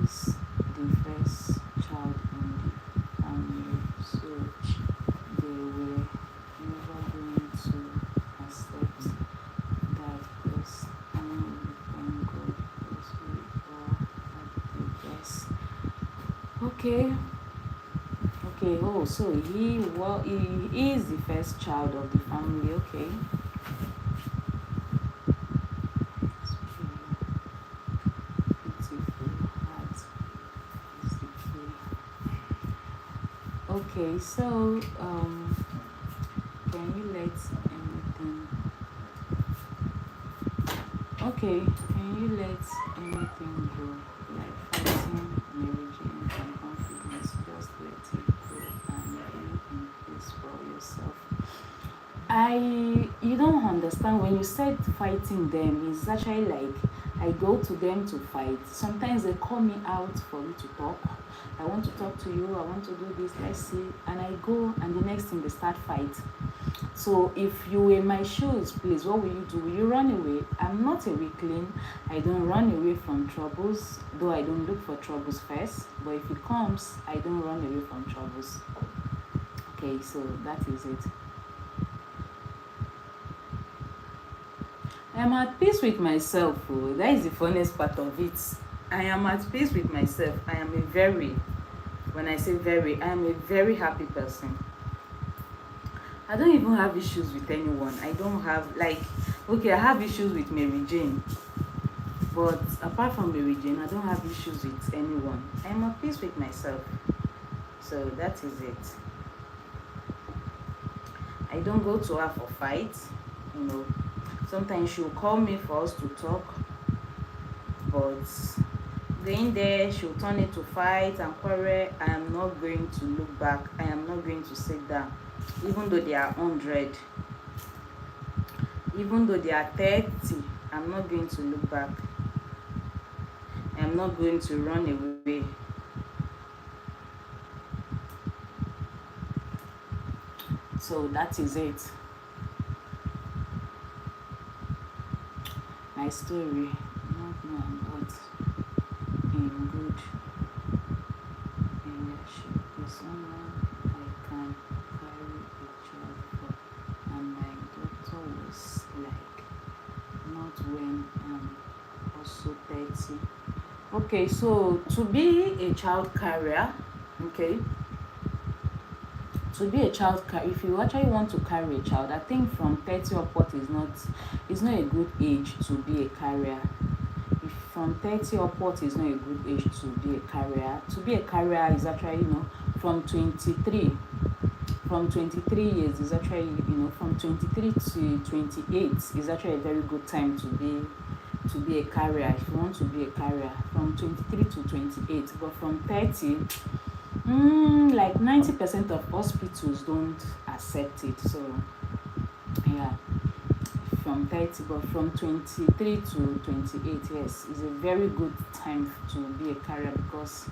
[SPEAKER 1] This is the first child in the family, so they were never going to accept that because I know we thank God because we all have the best. Okay. Oh, so he is the first child of the family. Okay. Beautiful heart is the key. Okay, so can you let anything? Okay, can you let anything go? Like fighting, marrying, and confidence, just let it go and be in peace for yourself. You don't understand when you said fighting them, it's actually like I go to them to fight. Sometimes they call me out for me to talk. I want to talk to you, I want to do this, let's see. And I go and the next thing they start fight. So if you were in my shoes, please, what will you do? Will you run away? I'm not a weakling. I don't run away from troubles, though I don't look for troubles first. But if it comes, I don't run away from troubles. Okay, so that is it. I am at peace with myself. Oh. That is the funniest part of it. I am at peace with myself. I am a very, when I say very, I am a very happy person. I don't even have issues with anyone. I don't have, like, okay, I have issues with Mary Jane. But apart from Mary Jane, I don't have issues with anyone. I am at peace with myself. So that is it. I don't go to her for fights, you know. Sometimes she'll call me for us to talk, but going there, she'll turn it to fight and quarrel. I am not going to look back. I am not going to sit down, even though they are 100, even though they are 30. I'm not going to look back. I'm not going to run away. So that is it. My story, not known, but in good leadership is someone I can carry a child for. And my doctor was like, not when I'm also 30. Okay, so to be a child carrier, okay, to be a child carrier, if you actually want to carry a child, I think from 30 upward is not a good age to be a carrier. If from 30 upward is not a good age to be a carrier. To be a carrier is actually, from 23. From 23 years is actually, from 23 to 28 is actually a very good time to be a carrier. If you want to be a carrier, from 23 to 28. But from 30, like 90% of hospitals don't accept it. So yeah, from 30, but from 23 to 28, yes, is a very good time to be a carrier because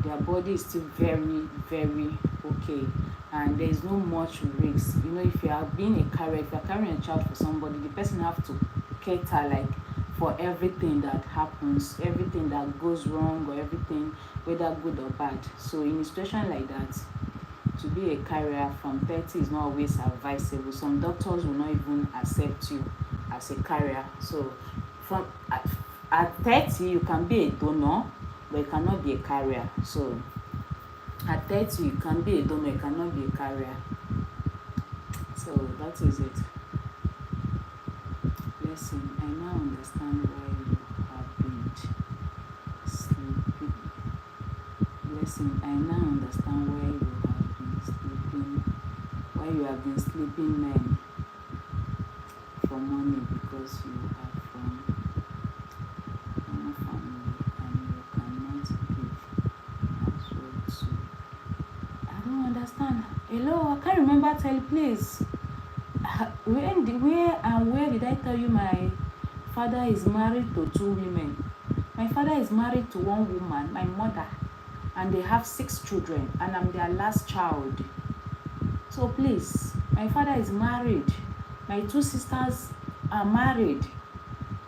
[SPEAKER 1] their body is still very, very okay, and there is no much risk. If you are being a carrier, if you are carrying a child for somebody, the person have to cater, like, for everything that happens, everything that goes wrong, or everything, whether good or bad. So in a situation like that, to be a carrier from 30 is not always advisable. Some doctors will not even accept you as a carrier. So from at 30 you can be a donor, but you cannot be a carrier. So at 30 you can be a donor, you cannot be a carrier. So that is it. Blessing, I now understand why you have been sleeping. Blessing, I now understand why you have been sleeping men for money, because you are from one family and you cannot give as well too. I don't understand. Hello, I can't remember. Tell please. Where did I tell you my father is married to 2 women? My father is married to 1 woman, my mother, and they have 6 children, and I'm their last child. So please, my father is married. My 2 sisters are married.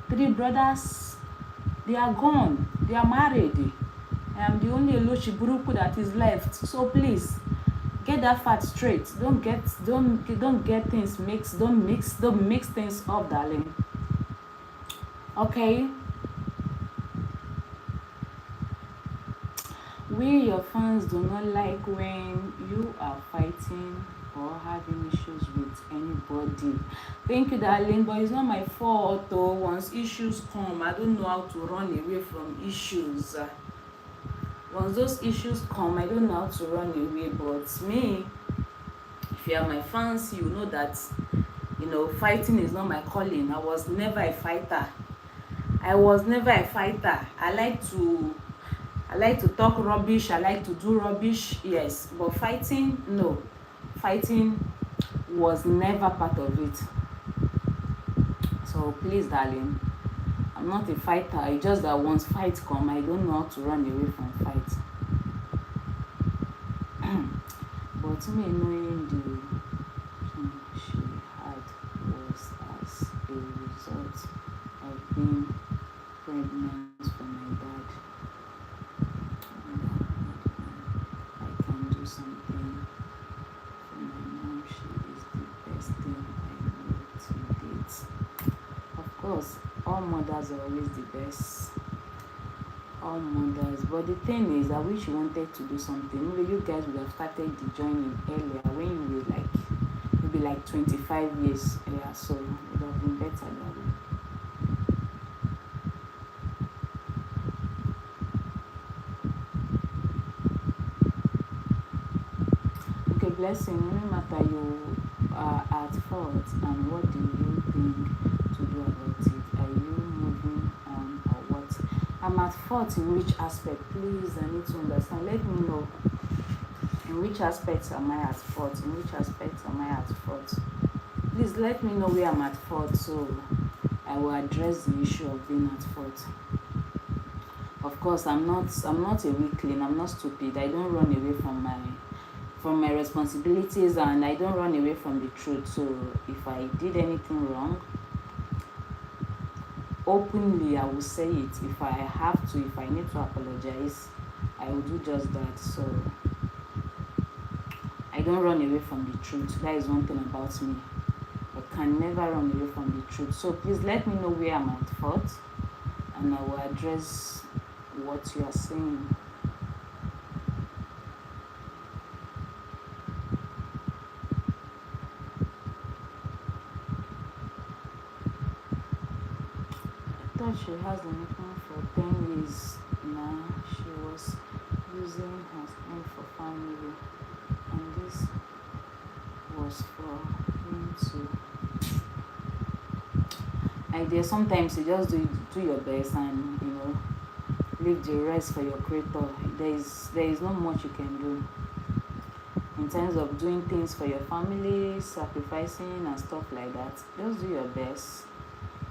[SPEAKER 1] 3 brothers, they are gone. They are married. I am the only Oloshiburuku that is left. So please, get that fact straight. Don't get things mixed. Don't mix things up, darling. Okay? We, your fans, do not like when you are fighting or having issues with anybody. Thank you, darling, but it's not my fault though. Once issues come, I don't know how to run away from issues. Once those issues come, I don't know how to run away. But me, if you are my fans, you know that fighting is not my calling. I was never a fighter. I like to talk rubbish. I like to do rubbish, yes, but fighting, no. Fighting was never part of it. So please, darling, I'm not a fighter. It's just that once fight come, I don't know how to run away from fight. But me knowing the she had was as a result of being pregnant for my dad. I can do something for my mom. She is the best thing I know to date. Of course, all mothers are always the best. All mothers. But the thing is, I wish you wanted to do something. Maybe you guys would have started the joining earlier when you were like maybe like 25 years. Yeah, so it would have been better that way. Okay, Blessing, no matter you are at fault, and what do you think to do about it? Are you moving on or what? I'm at fault in which aspect? Please, I need to understand. Let me know. In which aspects am I at fault? In which aspects am I at fault? Please let me know where I'm at fault so I will address the issue of being at fault. Of course, I'm not a weakling, I'm not stupid. I don't run away from my responsibilities, and I don't run away from the truth. So if I did anything wrong, openly I will say it. If I have to, if I need to apologize, I will do just that. So I don't run away from the truth. That is one thing about me. I can never run away from the truth. So please let me know where I'm at fault, and I will address what you are saying. I thought she has an income for 10 years now. She was using her strength for family, and this was for him to. Idea. Sometimes you just do your best, and leave the rest for your creator. There is not much you can do in terms of doing things for your family, sacrificing and stuff like that. Just do your best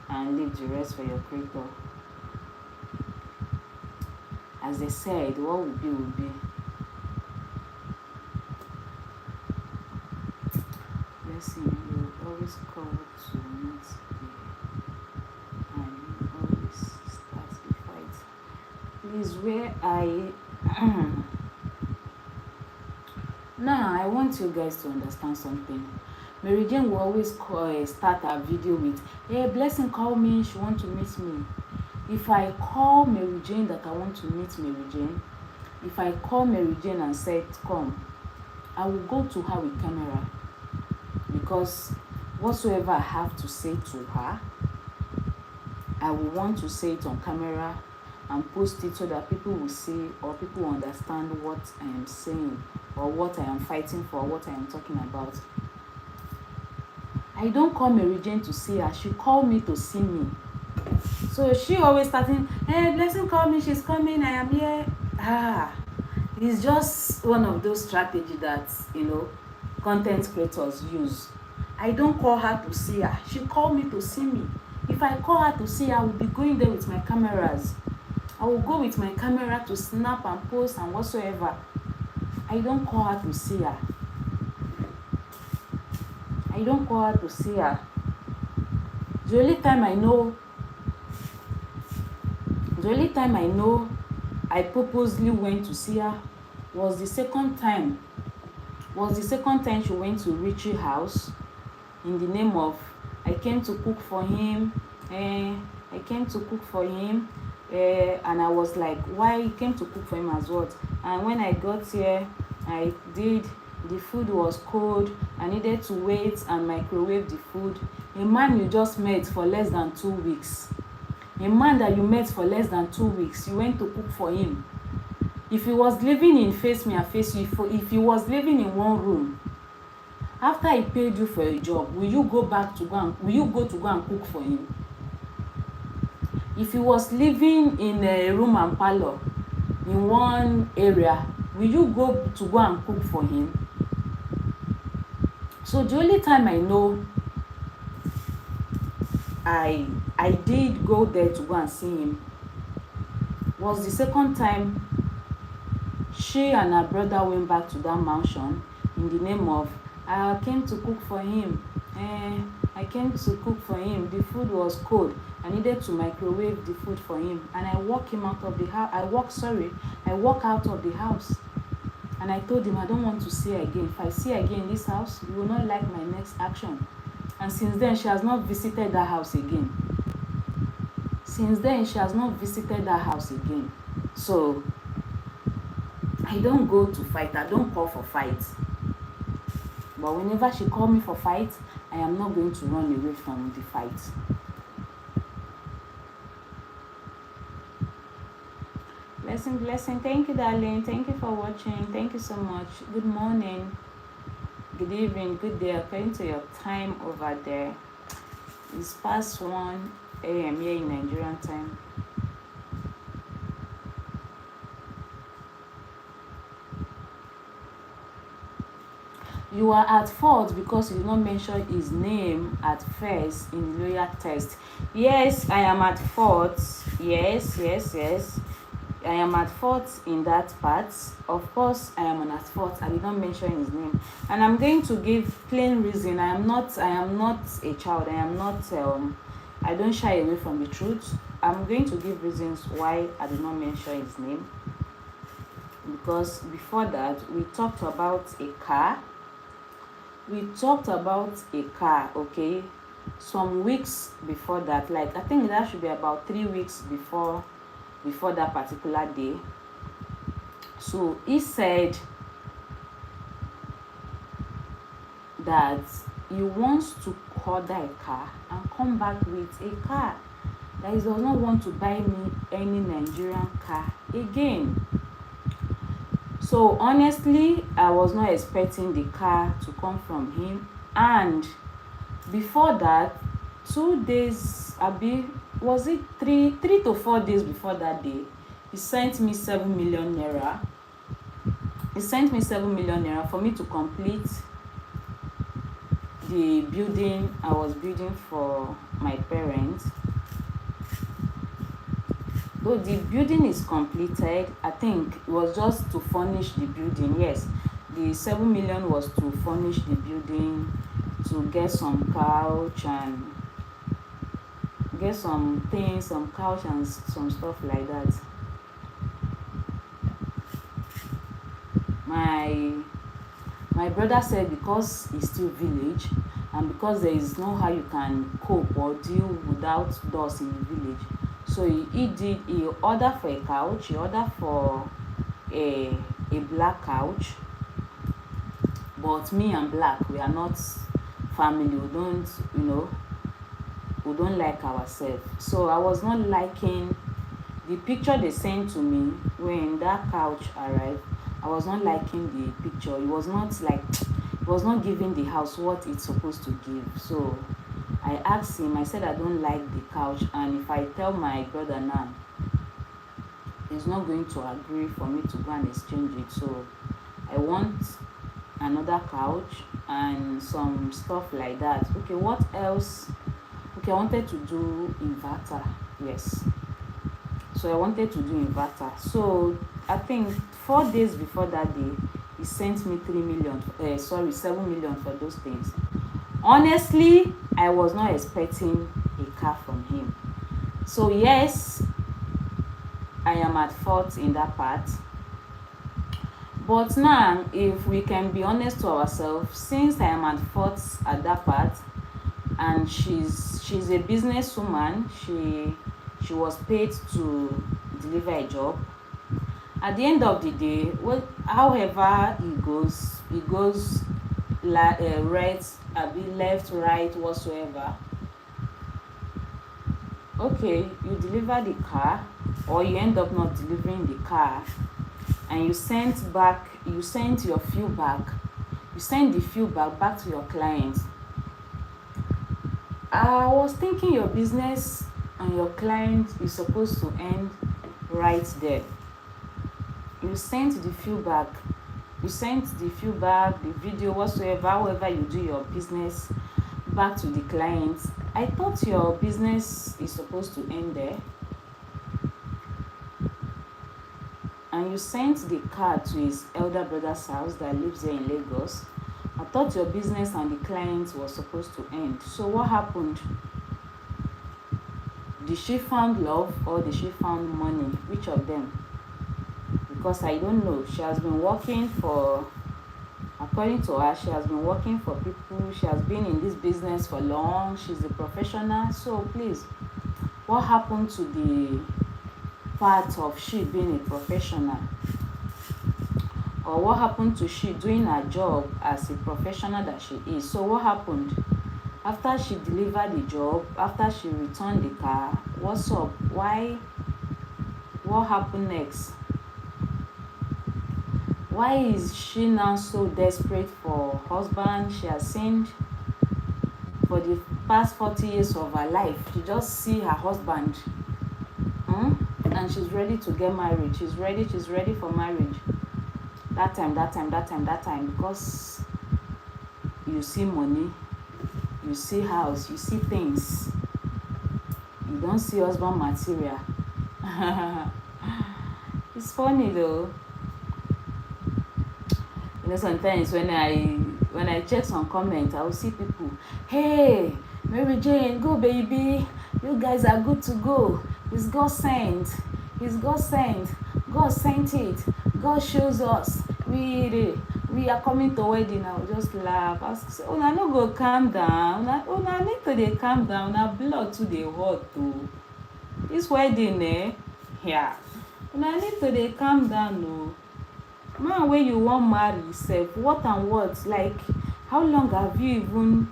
[SPEAKER 1] and leave the rest for your creator. As they said, what will be will be. Blessing, you always call to meet and you always start the fight. Please, where I now I want you guys to understand something. Mary Jane will always start her video with, "Hey, Blessing, call me. She want to meet me." If I call Mary Jane that I want to meet Mary Jane, if I call Mary Jane and said, "Come," I will go to her with camera, because whatsoever I have to say to her, I will want to say it on camera and post it so that people will see, or people will understand what I am saying, or what I am fighting for, what I am talking about. I don't call Mary Jane to see her. She called me to see me. So she always starting, "Hey, Blessing, call me. She's coming. I am here." It's just one of those strategies that content creators use. I don't call her to see her. She called me to see me. If I call her to see her, I will be going there with my cameras. I will go with my camera to snap and post and whatsoever. I don't call her to see her. I don't call her to see her. The only time I know I purposely went to see her was the second time she went to Richie house in the name of, "I came to cook for him." I came to cook for him. And I was like, "Why you came to cook for him as what?" And when I got here, the food was cold. I needed to wait and microwave the food. A man you just met for less than 2 weeks. A man that you met for less than 2 weeks, you went to cook for him. If he was living in face me and face you, if he was living in one room, after he paid you for a job, will you go to go and cook for him? If he was living in a room and parlor in one area, will you go and cook for him? So the only time I know I did go there to go and see him was the second time she and her brother went back to that mansion in the name of, "I came to cook for him. I came to cook for him. The food was cold. I needed to microwave the food for him." And I walked out of the house. And I told him, "I don't want to see her again. If I see her again in this house, you will not like my next action." And since then, she has not visited that house again. Since then, she has not visited that house again. So I don't go to fight. I don't call for fights. But whenever she call me for fight, I am not going to run away from the fight. Blessing. Thank you, darling. Thank you for watching. Thank you so much. Good morning, good evening, good day, according to your time over there. It's past 1 a.m. here in Nigerian time. You are at fault because you did not mention his name at first in the lawyer test. Yes, I am at fault. Yes. I am at fault in that part. Of course, I am at fault. I did not mention his name, and I'm going to give plain reason. I am not a child. I am not. I don't shy away from the truth. I'm going to give reasons why I did not mention his name. Because before that, we talked about a car. Okay, some weeks before that. Like I think that should be about 3 weeks before that particular day. So he said that he wants to order a car and come back with a car, that he does not want to buy me any Nigerian car again. So honestly, I was not expecting the car to come from him. And before that, 2 days, was it 3 to 4 days before that day, he sent me 7 million naira. He sent me 7 million naira for me to complete the building I was building for my parents. Though the building is completed, I think it was just to furnish the building. Yes, the 7 million was to furnish the building, to get some couch and get some things, some couch and some stuff like that. My brother said because it's still village and because there is no how you can cope or deal without doors in the village, so he ordered for a couch. He ordered for a black couch. But me and black, we are not family. We don't like ourselves. So I was not liking the picture they sent to me when that couch arrived. I was not liking the picture. It was not giving the house what it's supposed to give. So I asked him, I said I don't like the couch, and if I tell my brother now, he's not going to agree for me to go and exchange it. So I want another couch and some stuff like that. Okay, what else? Okay, I wanted to do inverter. Yes. So I wanted to do inverter. So I think 4 days before that day, he sent me 7 million for those things. Honestly, I was not expecting a car from him. So yes, I am at fault in that part. But now, if we can be honest to ourselves, since I am at fault at that part, and she's a businesswoman, she was paid to deliver a job. At the end of the day, however it goes right, left, right, whatsoever. Okay, you deliver the car, or you end up not delivering the car, and you send the feedback back to your client. I was thinking your business and your client is supposed to end right there. You sent the feedback, the video, whatsoever, however you do your business, back to the client. I thought your business is supposed to end there. And you sent the car to his elder brother's house that lives there in Lagos. I thought your business and the client was supposed to end. So what happened? Did she found love or did she found money? Which of them? Because I don't know. She has been working for, according to her, she has been working for people. She has been in this business for long. She's a professional. So please, What happened to the part of she being a professional? Or what happened to she doing her job as a professional that she is? So what happened after she delivered the job, after she returned the car? What's up? Why? What happened next? Why is she now so desperate for husband? She has seen for the past 40 years of her life, she just see her husband, and she's ready to get married. She's ready for marriage. That time, because you see money, you see house, you see things. You don't see husband material. It's funny though. You know, sometimes when I check some comments, I will see people, hey, Mary Jane, go baby, you guys are good to go. It's God sent. It's God sent. God sent it. God shows us. We are coming to wedding now. Just laugh. I say, una no go calm down. Una need to dey calm down. Una blood to dey hot too. This wedding, yeah. Una need to dey calm down, no. Man wey you wan marry sef, what and what? Like, how long have you even,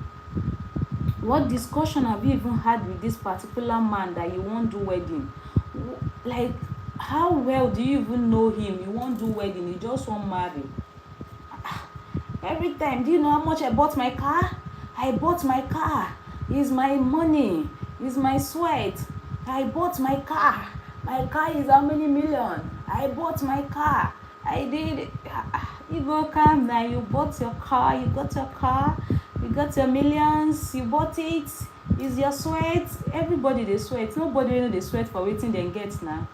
[SPEAKER 1] what discussion have you even had with this particular man that you wan do wedding? Like, how well do you even know him? You wan do wedding, you just wan marry. Every time, do you know how much I bought my car? I bought my car. It's my money. It's my sweat. I bought my car. My car is how many million? I bought my car. I did it. You go calm down. You bought your car. You got your car. You got your millions. You bought it. It's your sweat. Everybody dey sweat. Nobody wey no dey sweat for wetin dem get now.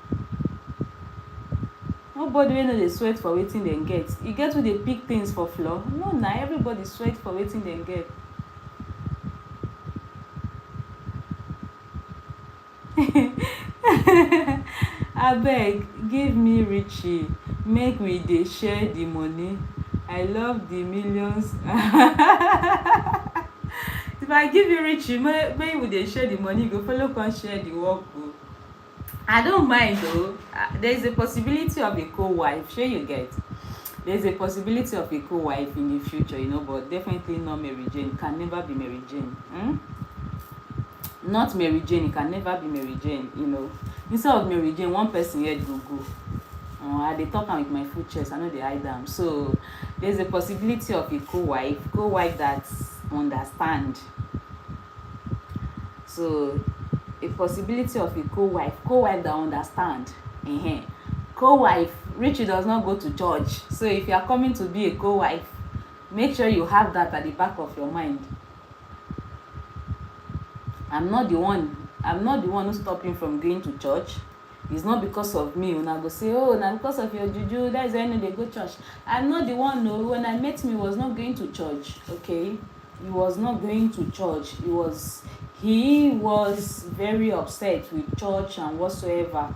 [SPEAKER 1] Nobody wey no dey sweat for wetin dem get. You get who dey pick things for floor? No, na everybody sweat for wetin dem get. Abeg, give me Richie, make we dey share the money. I love the millions. If I give you Richie, make we dey share the money, you go follow come share the work o. I don't mind though. There is a possibility of a co-wife. Sure you get. There's a possibility of a co-wife in the future, you know, but definitely not Mary Jane. Can never be Mary Jane. Not Mary Jane. It can never be Mary Jane, you know. Instead of Mary Jane, one person here go go. I dey talk am with my full chest. I know they hide am. So there's a possibility of a co-wife that understand. So a possibility of a co-wife that understand. Co-wife, Richie does not go to church. So if you are coming to be a co-wife, make sure you have that at the back of your mind. I'm not the one who stop him from going to church. It's not because of me. Una go say, oh, now because of your juju, that is why I know they go church. I'm not the one. No, when I met him, he was not going to church. Okay, he was not going to church. He was very upset with church and whatsoever,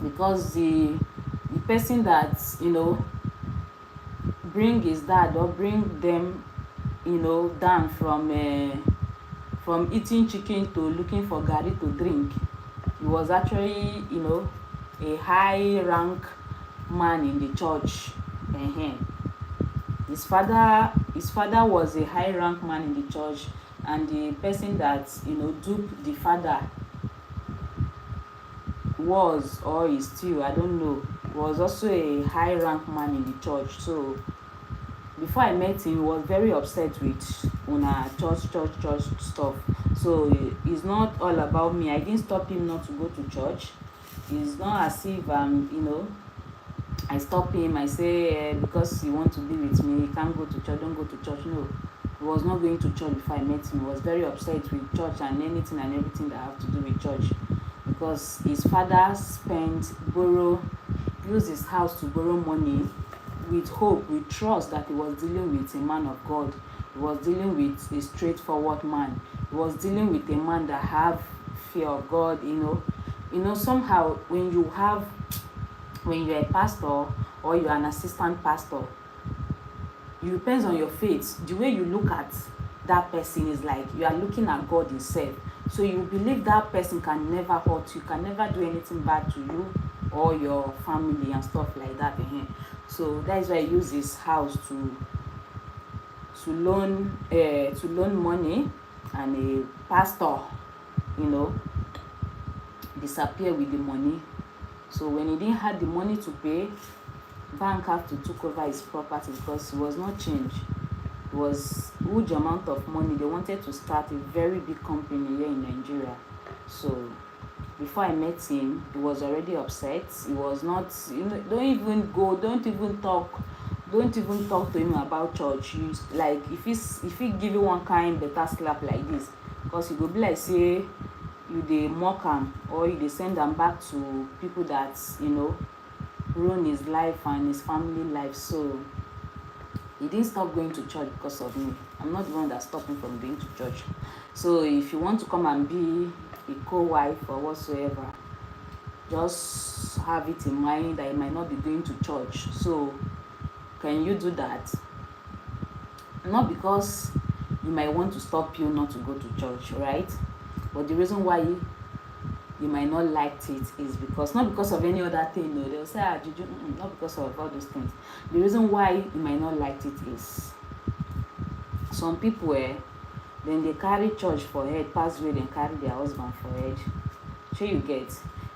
[SPEAKER 1] because the person that, you know, bring his dad or bring them, you know, down from eating chicken to looking for garri to drink. He was actually, you know, a high rank man in the church. His father was a high rank man in the church, and the person that, you know, duped the father was, or is still, I don't know, was also a high rank man in the church. So before I met him, he was very upset with church stuff. So it's not all about me. I didn't stop him not to go to church. It's not as if you know, I stop him. I say because you want to be with me, you can't go to church. Don't go to church. No, he was not going to church before I met him. He was very upset with church and anything and everything that have to do with church, because his father used his house to borrow money with hope, with trust that he was dealing with a man of God. He was dealing with a straightforward man. He was dealing with a man that have fear of God. You know, somehow when you're a pastor or you're an assistant pastor, it depends on your faith. The way you look at that person is like you are looking at God himself. So you believe that person can never hurt you, can never do anything bad to you or your family and stuff like that. So that is why I use his house to loan money, and a pastor, you know, disappear with the money. So when he didn't have the money to pay, bank have to took over his property because it was not change. It was huge amount of money. They wanted to start a very big company here in Nigeria. So before I met him, he was already upset. He was not, don't even talk to him about church. You, like, if he give you one kind better slap like this, because he go be like say you dey mock am, or you dey send am back to people that ruin his life and his family life. So he didn't stop going to church because of me. I'm not the one that stopped him from going to church. So if you want to come and be a co-wife or whatsoever, just have it in mind that you might not be going to church. So can you do that? Not because you might want to stop you not to go to church, right? But the reason why you might not like it is because, not because of any other thing. No, they'll say, not because of all those things. The reason why you might not like it is some people, then they carry church for head, pass way, then carry their husband for head. Sure you get.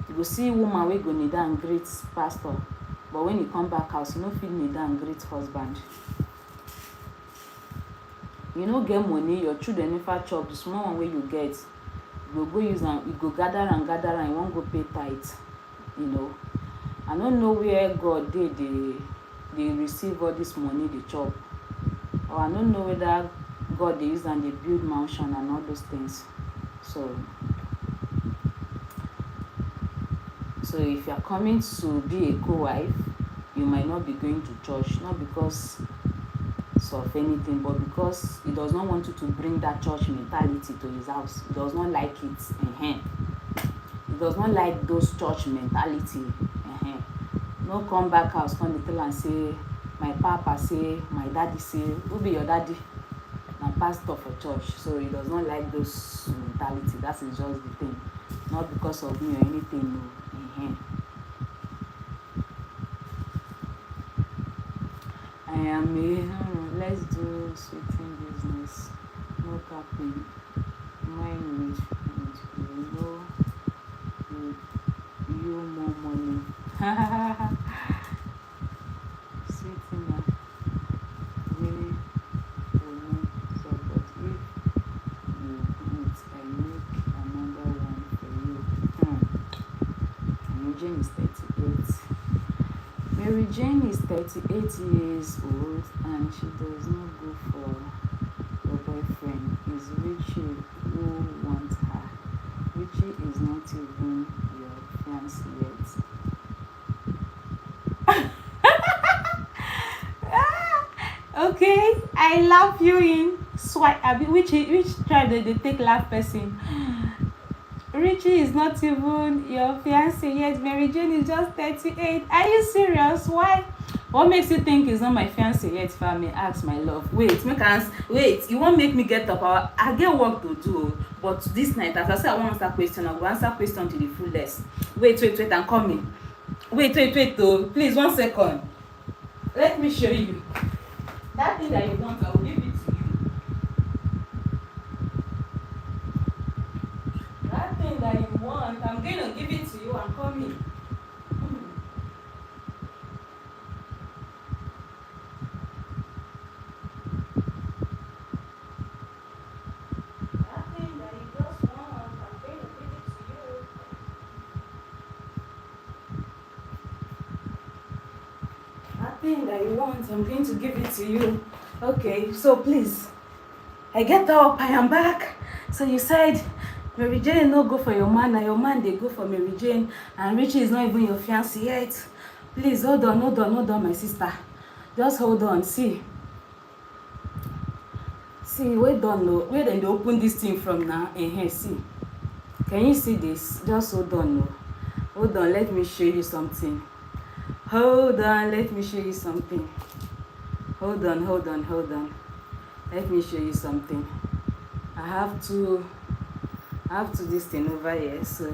[SPEAKER 1] You go see woman wey go kneel down greet pastor, but when you come back house, you no fit kneel down greet husband. You no get money, your children never chop. The small one wey you get, you go use am, you go gather and you wan go pay tithe. I don't know where God they receive all this money they chop, or I don't know whether God they use and they build mansion and all those things. So if you are coming to be a co-wife, you might not be going to church, not because of anything, but because he does not want you to bring that church mentality to his house. He does not like it. He does not like those church mentality. No come back house, come to tell and say, my papa say, my daddy say. Who be your daddy? Na pastor for church. So he does not like those mentality. That is just the thing. Not because of me or anything. No. I am let's do sweeting business. No capping. Mine you more money. Sweeting really will so, but if you eat, I make another one for you. Mary Jane is 38. Mary Jane is 38 years old and she does not go for your boyfriend. It's Richie who wants her. Richie is not even your fiancé yet. Okay, I love you in swipe. Which tribe they take laugh person? Richie is not even your fiancé yet. Mary Jane is just 38. Are you serious? Why? What makes you think he's not my fiancé yet? If I may ask, my love. Wait, you won't make me get up. I get work to do. But this night, as I said, I won't answer question. I will answer question to the fullest. Wait, I'm coming. Wait, though. Please, 1 second. Let me show you. That thing that you want, I will give it to you. That thing that you want, I'm going to give it to you. I'm coming. That thing that you just want, I'm going to give it to you. That thing that you want, I'm going to give it to you. Okay, so please, I get up, I am back. So you said Mary Jane no go for your man, and your man they go for Mary Jane, and Richie is not even your fiancé yet. Please hold on, my sister. Just hold on. See, wait on, no. Where then they open this thing from now? See, can you see this? Just hold on, no. Hold on, let me show you something. Hold on, let me show you something. Hold on. Let me show you something. I have to I have to this thing over here, so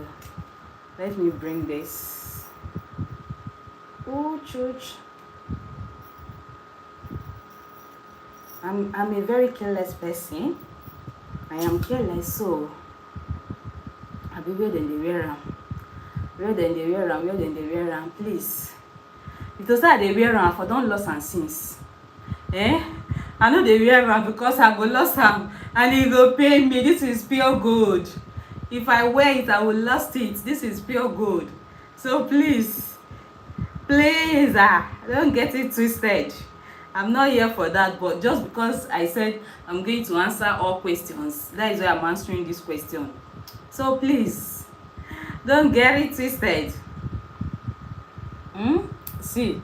[SPEAKER 1] let me bring this. Oh, church. I'm a very careless person. I am careless, so I be where dem dey wear am. Where dem dey wear am, where dem dey wear am, please. If to say I dey wear am, for don lost am since. I no dey wear am because I go lost am and e go pain me. This is pure gold. If I wear it, I will lost it. This is pure gold. So please, don't get it twisted. I'm not here for that, but just because I said I'm going to answer all questions, that is why I'm answering this question. So please, don't get it twisted. See,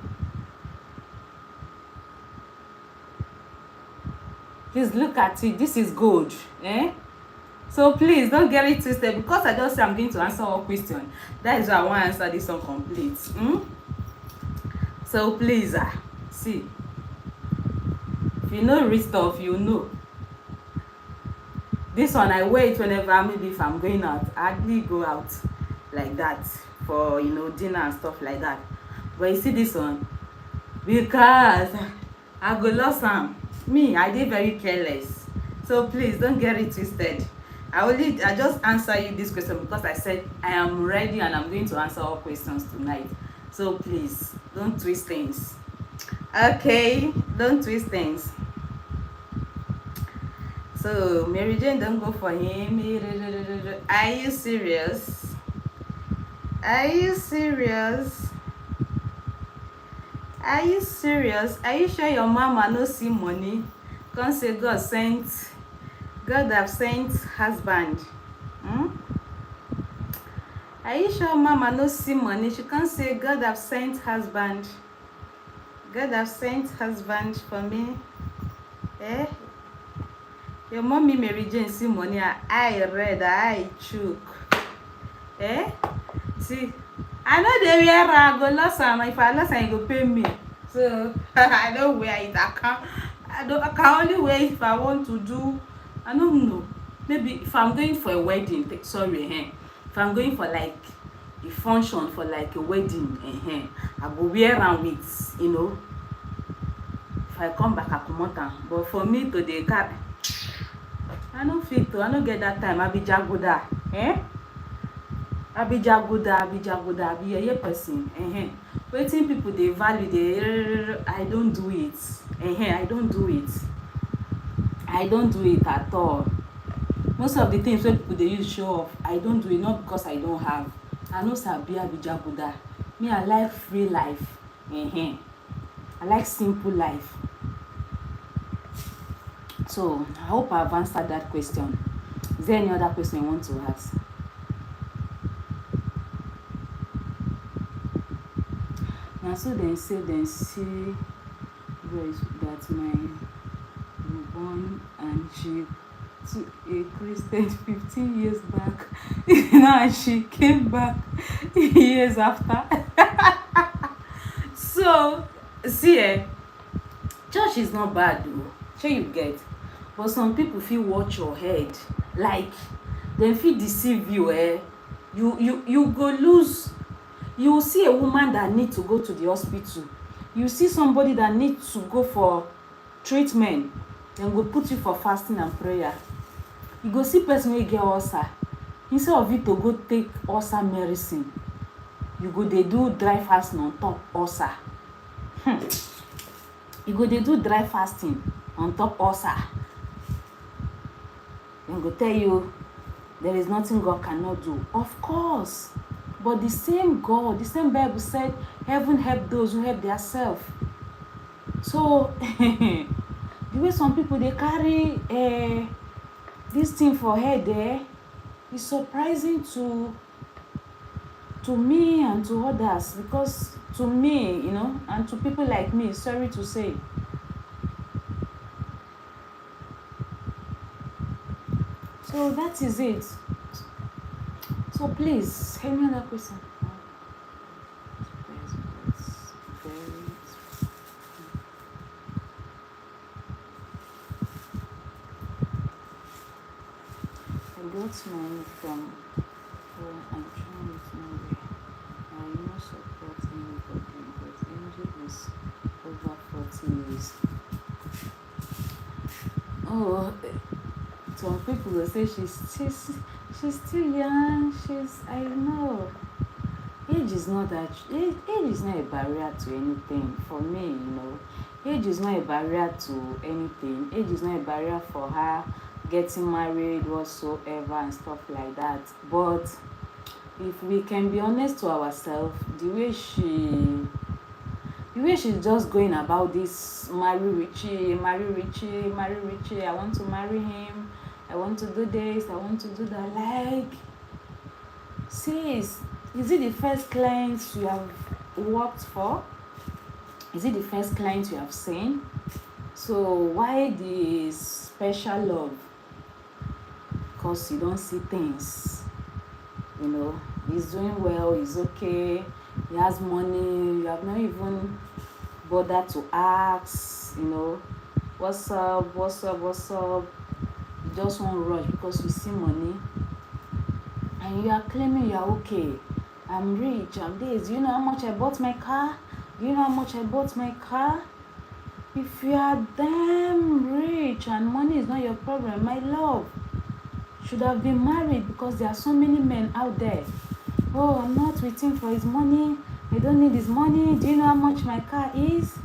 [SPEAKER 1] please look at it. This is gold. So please don't get it twisted, because I just say I'm going to answer all questions. That is why I want to answer this one complete. So please, see, if you know read stuff, you know. This one I wear it whenever, maybe if I'm going out. I hardly go out like that for dinner and stuff like that. But you see this one, because I go lost am. Me, I dey very careless. So please don't get it twisted. I just answer you this question because I said I am ready and I'm going to answer all questions tonight. So please don't twist things. Okay, don't twist things. So Mary Jane, don't go for him. Are you serious? Are you serious? Are you serious? Are you sure your mama no see money? Come say God have sent husband. Are you sure mama no see money? She can't say God have sent husband. God have sent husband for me. Your mommy Mary Jane see money. I read, I chook. See, I know they wear I go lost am. If I lost am, you go pay me. So I don't wear it. I can only wear it if I want to do. I don't know. Maybe if I'm going for a wedding, if I'm going for like a function for like a wedding, I go wear am with, if I come back, I comot am. But for me to dey carry, I no fit to. I no get that time. I be jagoda, I be yeye person, Wetin people dey value, I don't do it, I don't do it. I don't do it at all. Most of the things wey people dey use show off, I don't do it, not because I don't have. I no sabi abijaguda. Me, I like free life. I like simple life. So I hope I've answered that question. Is there any other question you want to ask? Now, so dem say dem see that my born and she to a Christian 15 years back. Now she came back years after. So see, church is not bad though. Sure you get, but some people feel watch your head, like dem fit deceive you. You go lose. You see a woman that need to go to the hospital. You see somebody that needs to go for treatment. Dem go put you for fasting and prayer. You go see person wey get ulcer. Instead of you to go take ulcer medicine, you go dey do dry fasting on top ulcer. You go dey do dry fasting on top ulcer. Dem go tell you there is nothing God cannot do. Of course, but the same God, the same Bible said, heaven help those who help themselves. So the way some people they carry this thing for head, is surprising to me and to others, because to me, and to people like me, sorry to say. So that is it. So please, any other question? got money from home and trying it nowhere. I no support anybody, but Angel is over 40 years. Oh, some people will say she's still young. I know. Age is not that age is not a barrier to anything for me, Age is not a barrier to anything. Age is not a barrier for her getting married whatsoever and stuff like that. But if we can be honest to ourselves, the way she's just going about this marry Richie, I want to marry him, I want to do this, I want to do that. Like, sis, is it the first client you have worked for? Is it the first client you have seen? So why the special love? Because you don't see things, he's doing well, he's okay, he has money, you have not even bothered to ask, what's up, you just want to rush because you see money and you are claiming you are okay. I'm rich, I'm this. Do you know how much I bought my car? If you are damn rich and money is not your problem, my love, should have been married, because there are so many men out there. Oh, I'm not with him for his money, I don't need his money. Do you know how much my car is?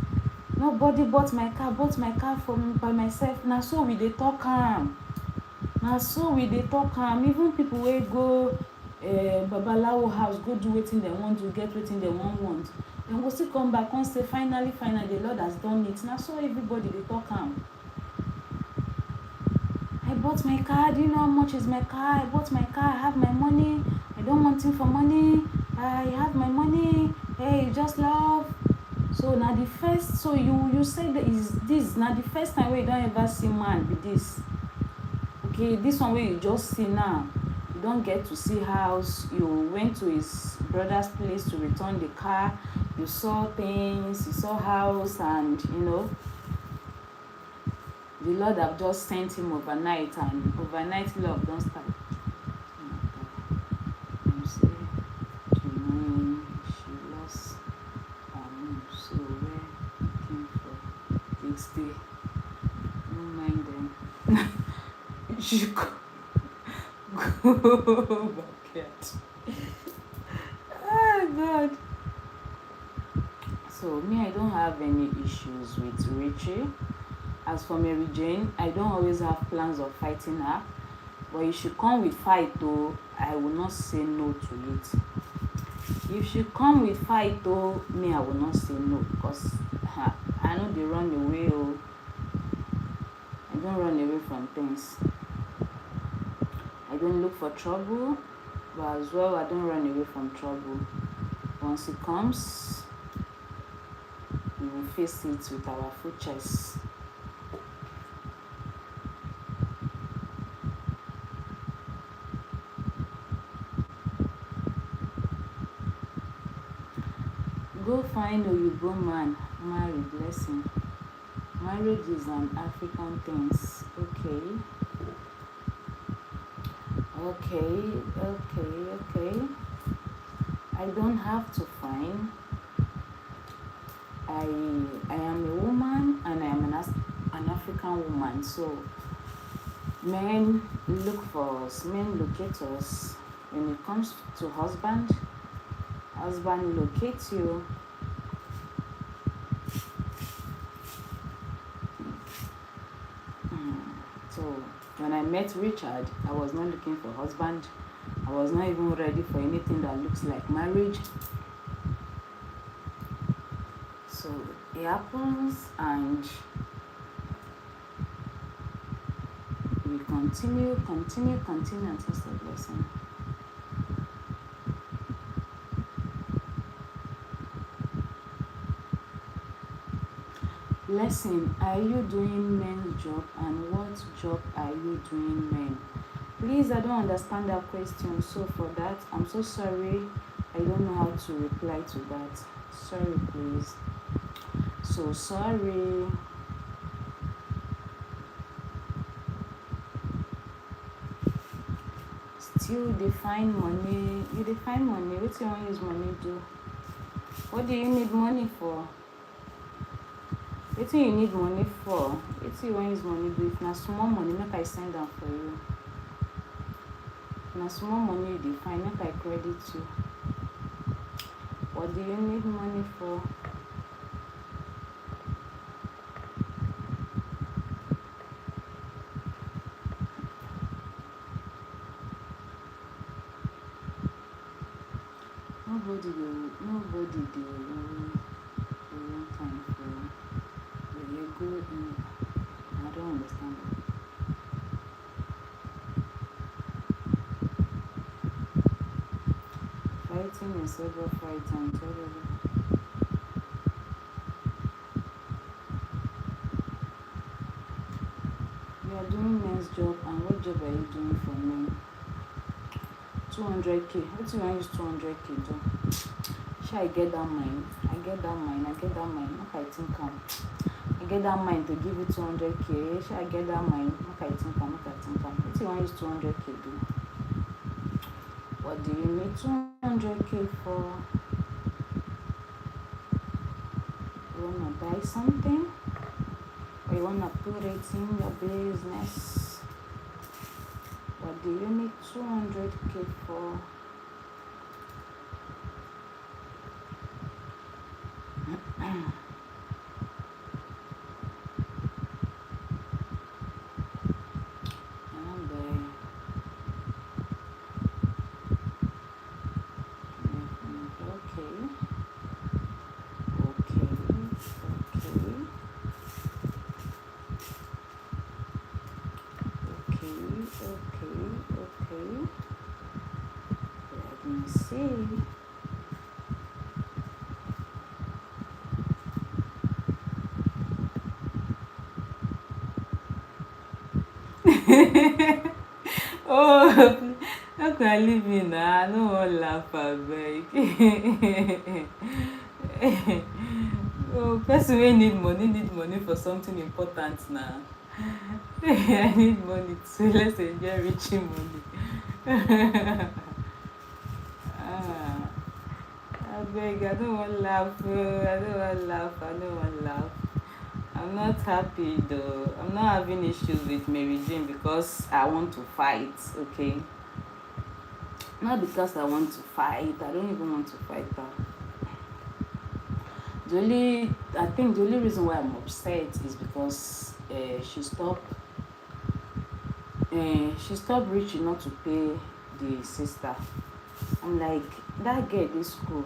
[SPEAKER 1] Nobody bought my car, by myself. Na so we dey talk am. Even people wey go babalawo house go do wetin dem wan do, get wetin dem want, dem go still come back come say finally the Lord has done it. Na so everybody dey talk am. I bought my car. Do you know how much is my car? I bought my car. I have my money. I don't want him for money. I have my money. Hey, just love. So now the first, so you say that is this now the first time where you don't ever see man with this. Okay, this one where you just see now. You don't get to see house. You went to his brother's place to return the car. You saw things. You saw house, and the Lord have just sent him overnight, and overnight love don't start. You say, she lost her mom, so where he came from, they stay. Don't mind them. You go backyard. Oh God. So me, I don't have any issues with Richie. As for Mary Jane, I don't always have plans of fighting her. But if she come with fight though, I will not say no to it. If she come with fight though, me, I will not say no, because I know they run away. I don't run away from things. I don't look for trouble, but as well, I don't run away from trouble. Once it comes, we will face it with our full chest. Go find Oyibo man, marry, Blessing. Marriage is an African thing. Okay. I don't have to find. I am a woman, and I am an African woman. So men locate us. When it comes to husband locates you. So when I met Richard, I was not looking for husband. I was not even ready for anything that looks like marriage. So it happens, and we continue until it's a blessing. Blessing, are you doing men's job, and what job are you doing men? Please, I don't understand that question. So for that, I'm so sorry. I don't know how to reply to that. Sorry, please. So sorry. you dey find money, you dey find money. Wetin you wan use money do? What do you need money for? Wetin you need money for? Wetin you wan use money do? If na small money, make I send am for you. If na small money you dey find, make I credit you. What do you need money for? Nobody dey one time for you go in. I don't understand. Fighting yourself or fighting. You are doing men's job, and what job are you doing for men? 200k. What do you want use 200k do? Shall I get that mind? I get that mind. Make I think am. I get that mind to give you 200k. Shall I get that mind? Make I think am. What do you want use 200k do? What do you need 200k for? You wanna buy something? Or you wanna put it in your business? What do you need 200k for? Okay. Let me see. Oh, how can I leave me now? I no wan laugh abeg. Oh, person wey need money for something important na. I need money too. Let's enjoy reaching money. Abeg, I don't wan laugh. I'm not happy though. I'm not having issues with Mary Jane because I want to fight, okay? Not because I want to fight. I don't even want to fight her. I think the only reason why I'm upset is because she stopped reaching out to pay the sister. I'm like, that girl dey school.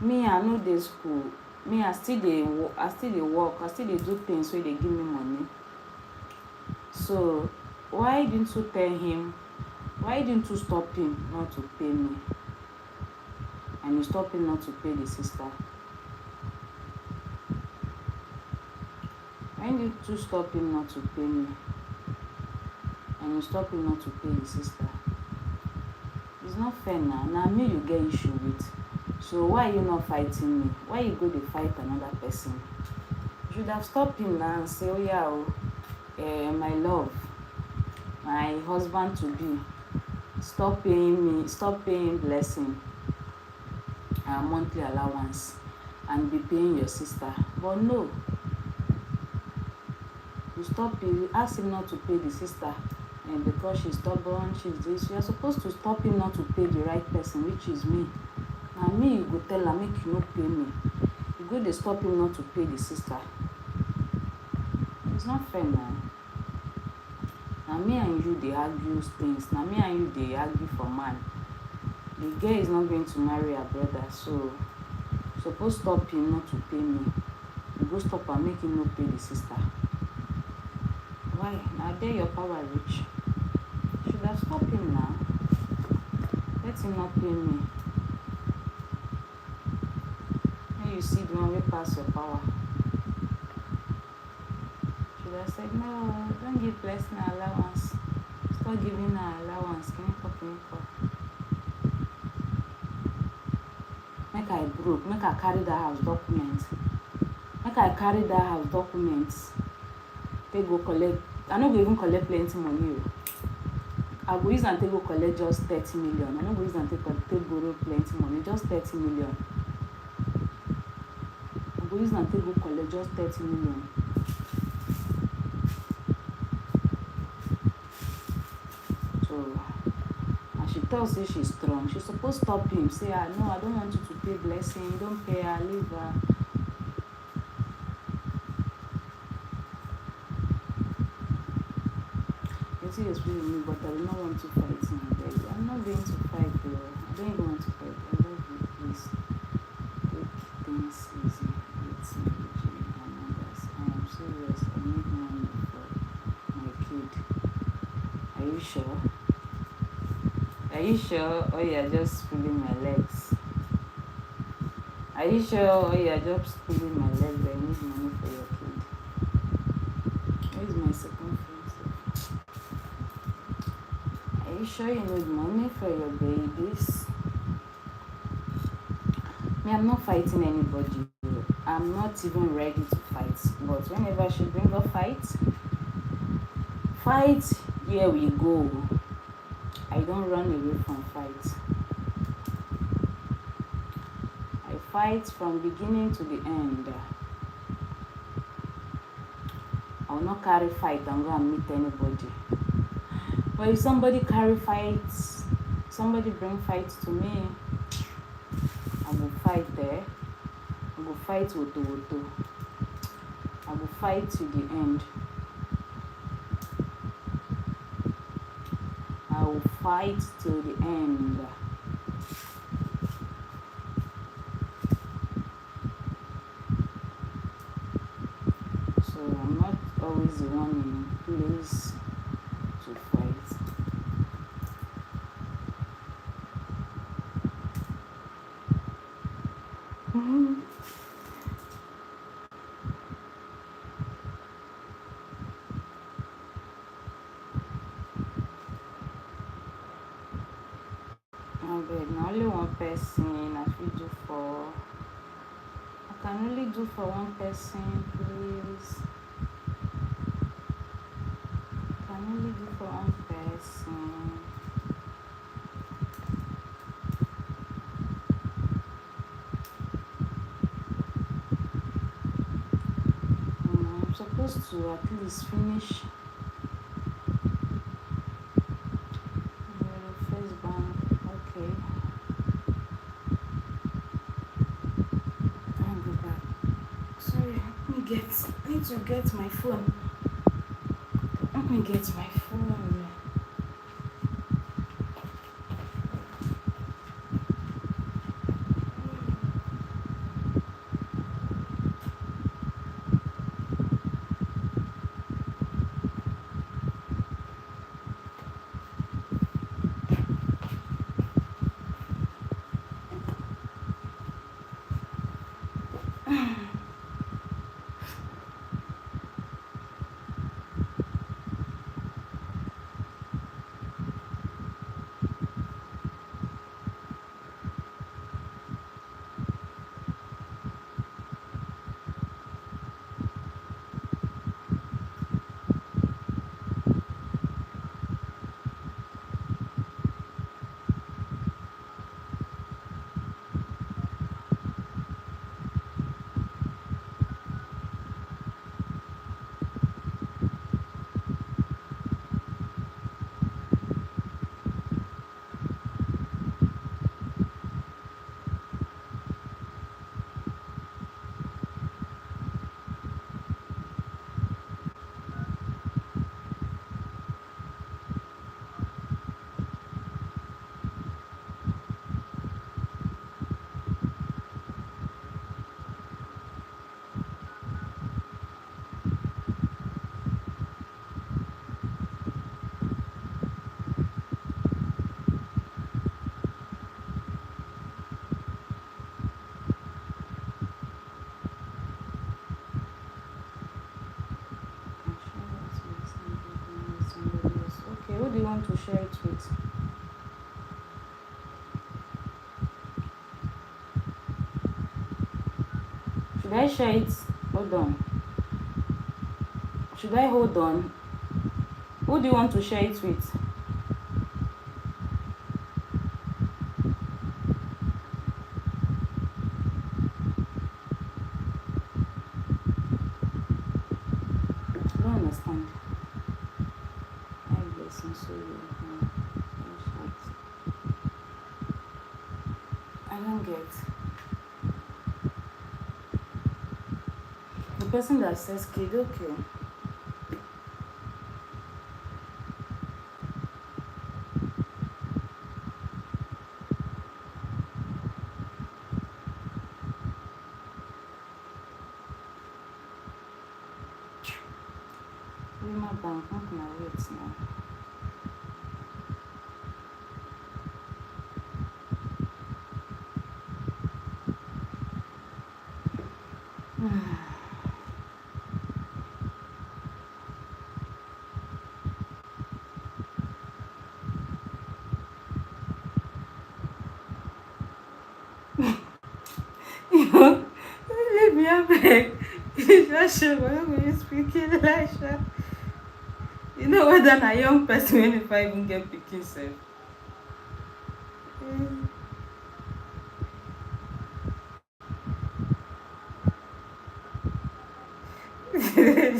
[SPEAKER 1] Me, I no dey school. Me, I still dey work. I still dey do things wey dey give me money. So why didn't you tell him? Why didn't you stop him not to pay me? And you stop him not to pay the sister? Why did you stop him not to pay me? And you stop him not to pay the sister? It's not fair now. Now me you get issue with. So why are you not fighting me? Why you go to fight another person? You should have stopped him now and say, oh yeah, my love, my husband to be, stop paying Blessing our monthly allowance and be paying your sister. But no, you ask him not to pay the sister, and because she's stubborn, she's this, you're supposed to stop him not to pay the right person, which is me. Now me, you go tell her, make you not pay me. You go to stop him not to pay the sister. It's not fair now. Now me and you, they argue things. Now me and you, they argue for man. The girl is not going to marry her brother, so suppose stop him not to pay me. You go stop and make him not pay the sister. Why? Now there your power reach. You should have stopped him now. Let him not pay me. When you see the one way pass your power. Should have said, no, don't give Blessing her allowance. Stop giving her allowance. Can you call? Make I broke. Make I carry that house documents. They go collect. I no go even collect plenty money. I go use am take go collect just 30 million. I no go use am take borrow plenty money, just 30 million. I go use am take go collect just 30 million. So and she tell say she strong, she suppose stop him, say no, I don't want you to pay Blessing, don't pay her, leave her. Wetin you explain to me, but I do not want to fight now, baby. I'm not going to fight, though. I don't even want to fight. I love you, please. Take things easy with me and others. I am serious. I need money for my kid. Are you sure? Are you sure? Or you are just pulling my legs? Are you sure? Or you are just pulling my legs? I need money for your kid. Where is my second friend? Are you sure you need money for your babies? Me, I'm not fighting anybody. I'm not even ready to fight. But whenever she bring up fight, here we go. I don't run away from fight. I fight from beginning to the end. I will not carry fight and go and meet anybody. But if somebody carry fights, somebody bring fights to me, I will fight there. I will fight woto. I will fight to the end. I will fight till the end. So I'm not always the one in place to fight. Now only one person I fit do for. I can only do for one person, please. I can only do for one person. I'm supposed to at least finish the first bank. Okay. I'll go back. Sorry, I need to get my phone. Let me get my phone. Okay, who do you want to share it with? Should I share it? Hold on. Should I hold on? Who do you want to share it with? person, so I don't get the person that says kid. Okay. With my bank, not my weight now. Leave me a beg. Just show when you speak Elisha. You know whether a young person when if I even get picking self.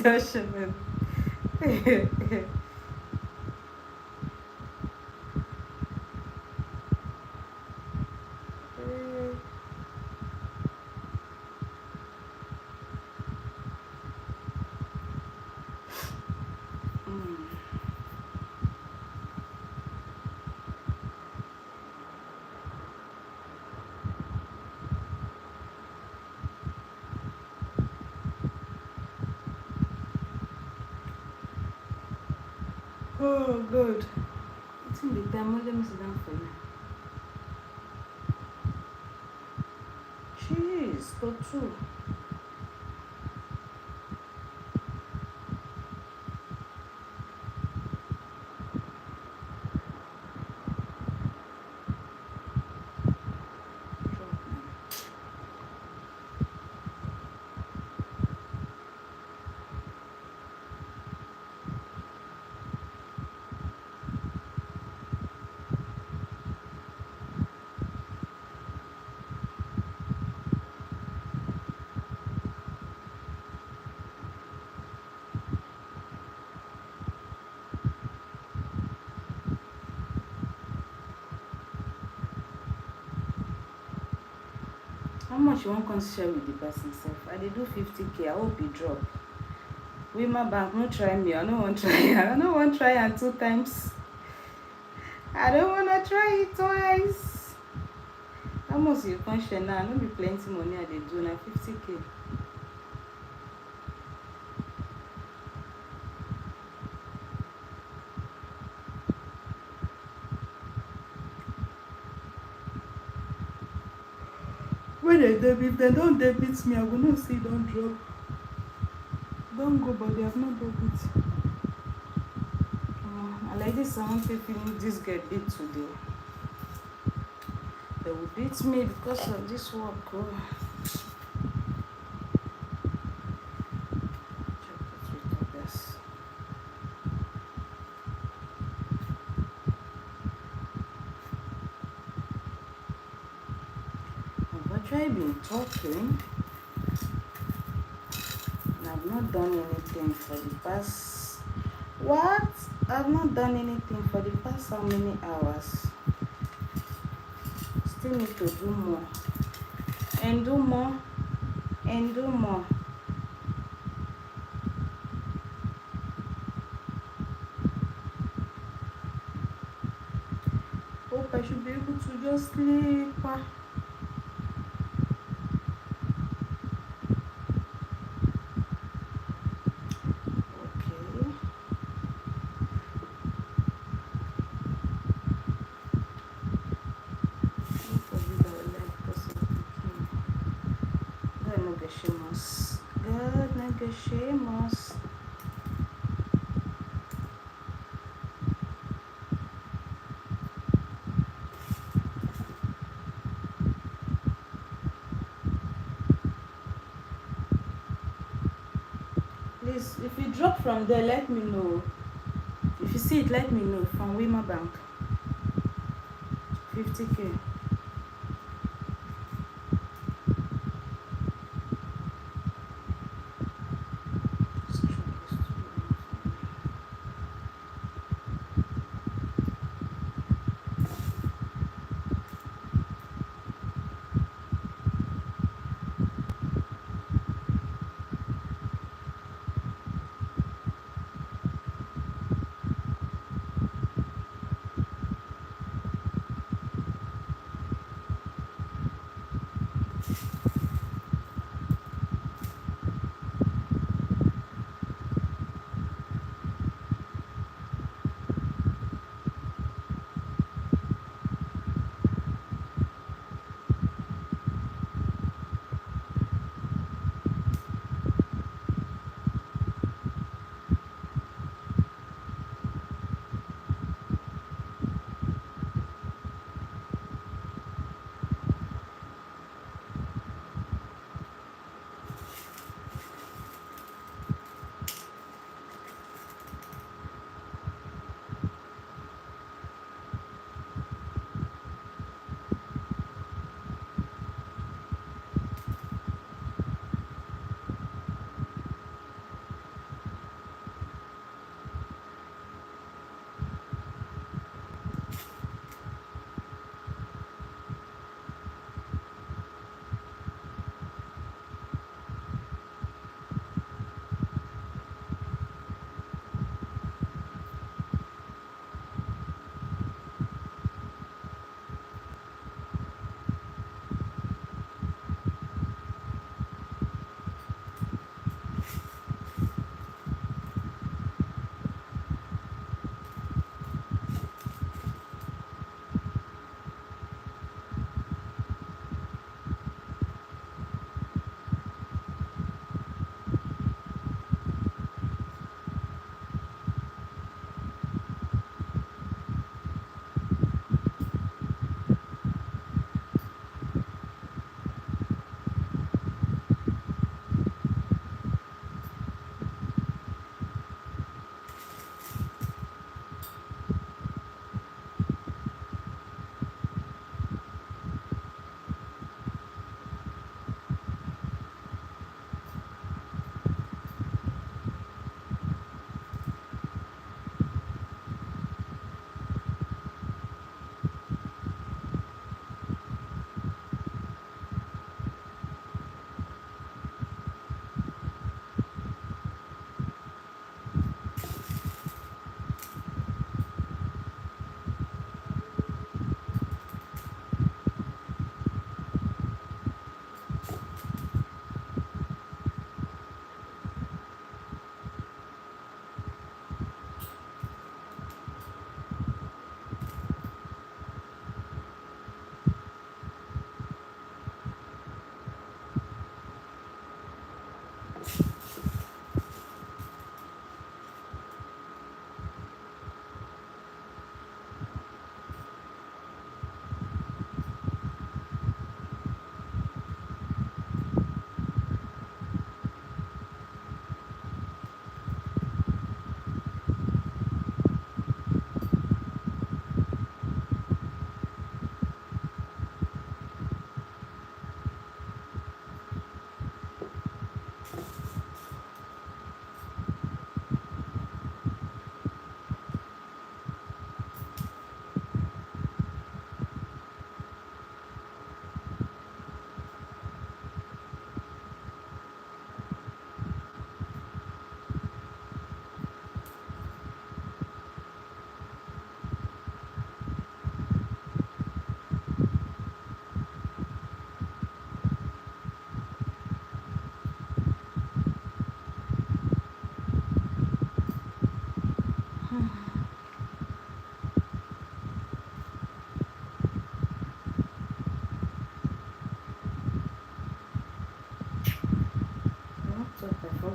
[SPEAKER 1] Just show me. Oh, good. It's in the time. Let me sit down for you. Jeez, go too. How much you want to share with the person self? I did do 50k. I hope he drop. With my bank, no try me. I don't want to try. I don't want to try and 2 times. I don't want to try it twice. How much you can share now? I don't be plenty money. I did do now 50k. When they debit, if they don't debit me, I will not say don't drop. Don't go, but they have not debit. I like this. I want to finish this get beat today. They will beat me because of this work. Oh. Check it with others. I've actually been talking. And I've not done anything for the past. What? I've not done anything for the past how many hours? Still need to do more. And do more. And do more. Hope I should be able to just sleep. God nagashimos. Please, if you drop from there, let me know. If you see it, let me know. From Wima Bank. 50k.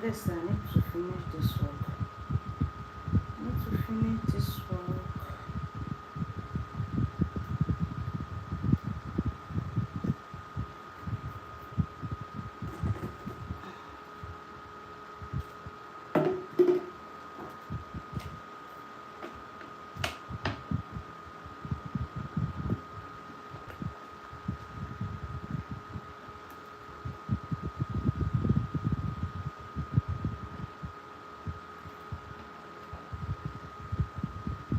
[SPEAKER 1] Yes, I need to finish this work. I need to finish this work.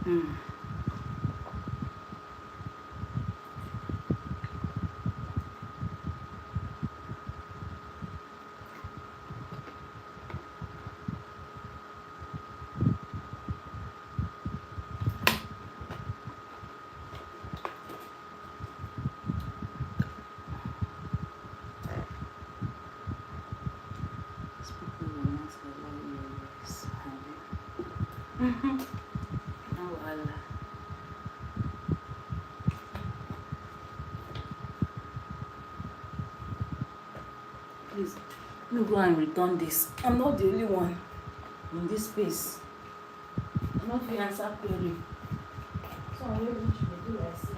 [SPEAKER 1] Mm. These people will not allow you always, honey. No, Allah. Please, you go and return this. I'm not the only one in this space. I'm not the answer query. So I will reach me do I say.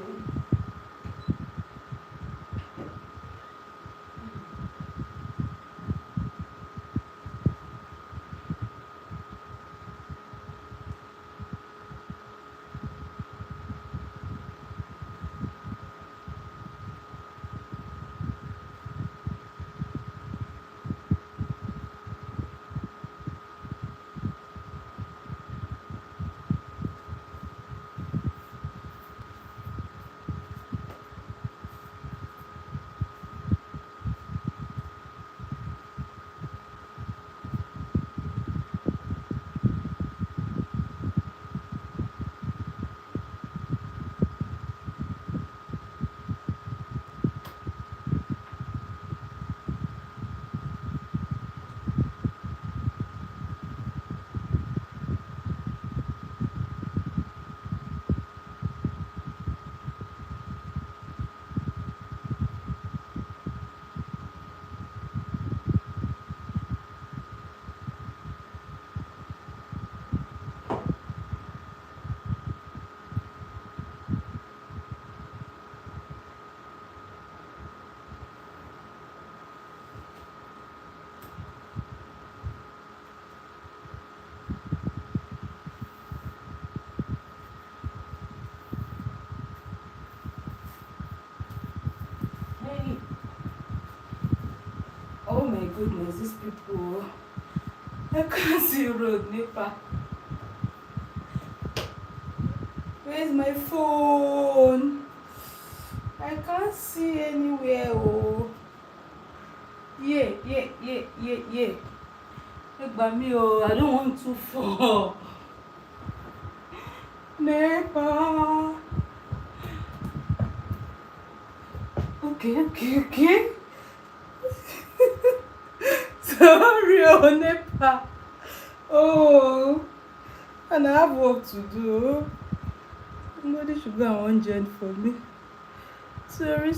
[SPEAKER 1] Hey. Oh my goodness, these people. I can't see road, Nipa. Where's my phone? I can't see anywhere. Oh. Yeah. Look by me, oh, I don't want to fall. Nipa. Okay. Sorry, oh, Nipa. Oh, and I have work to do. Somebody should go and join for me. Sorry.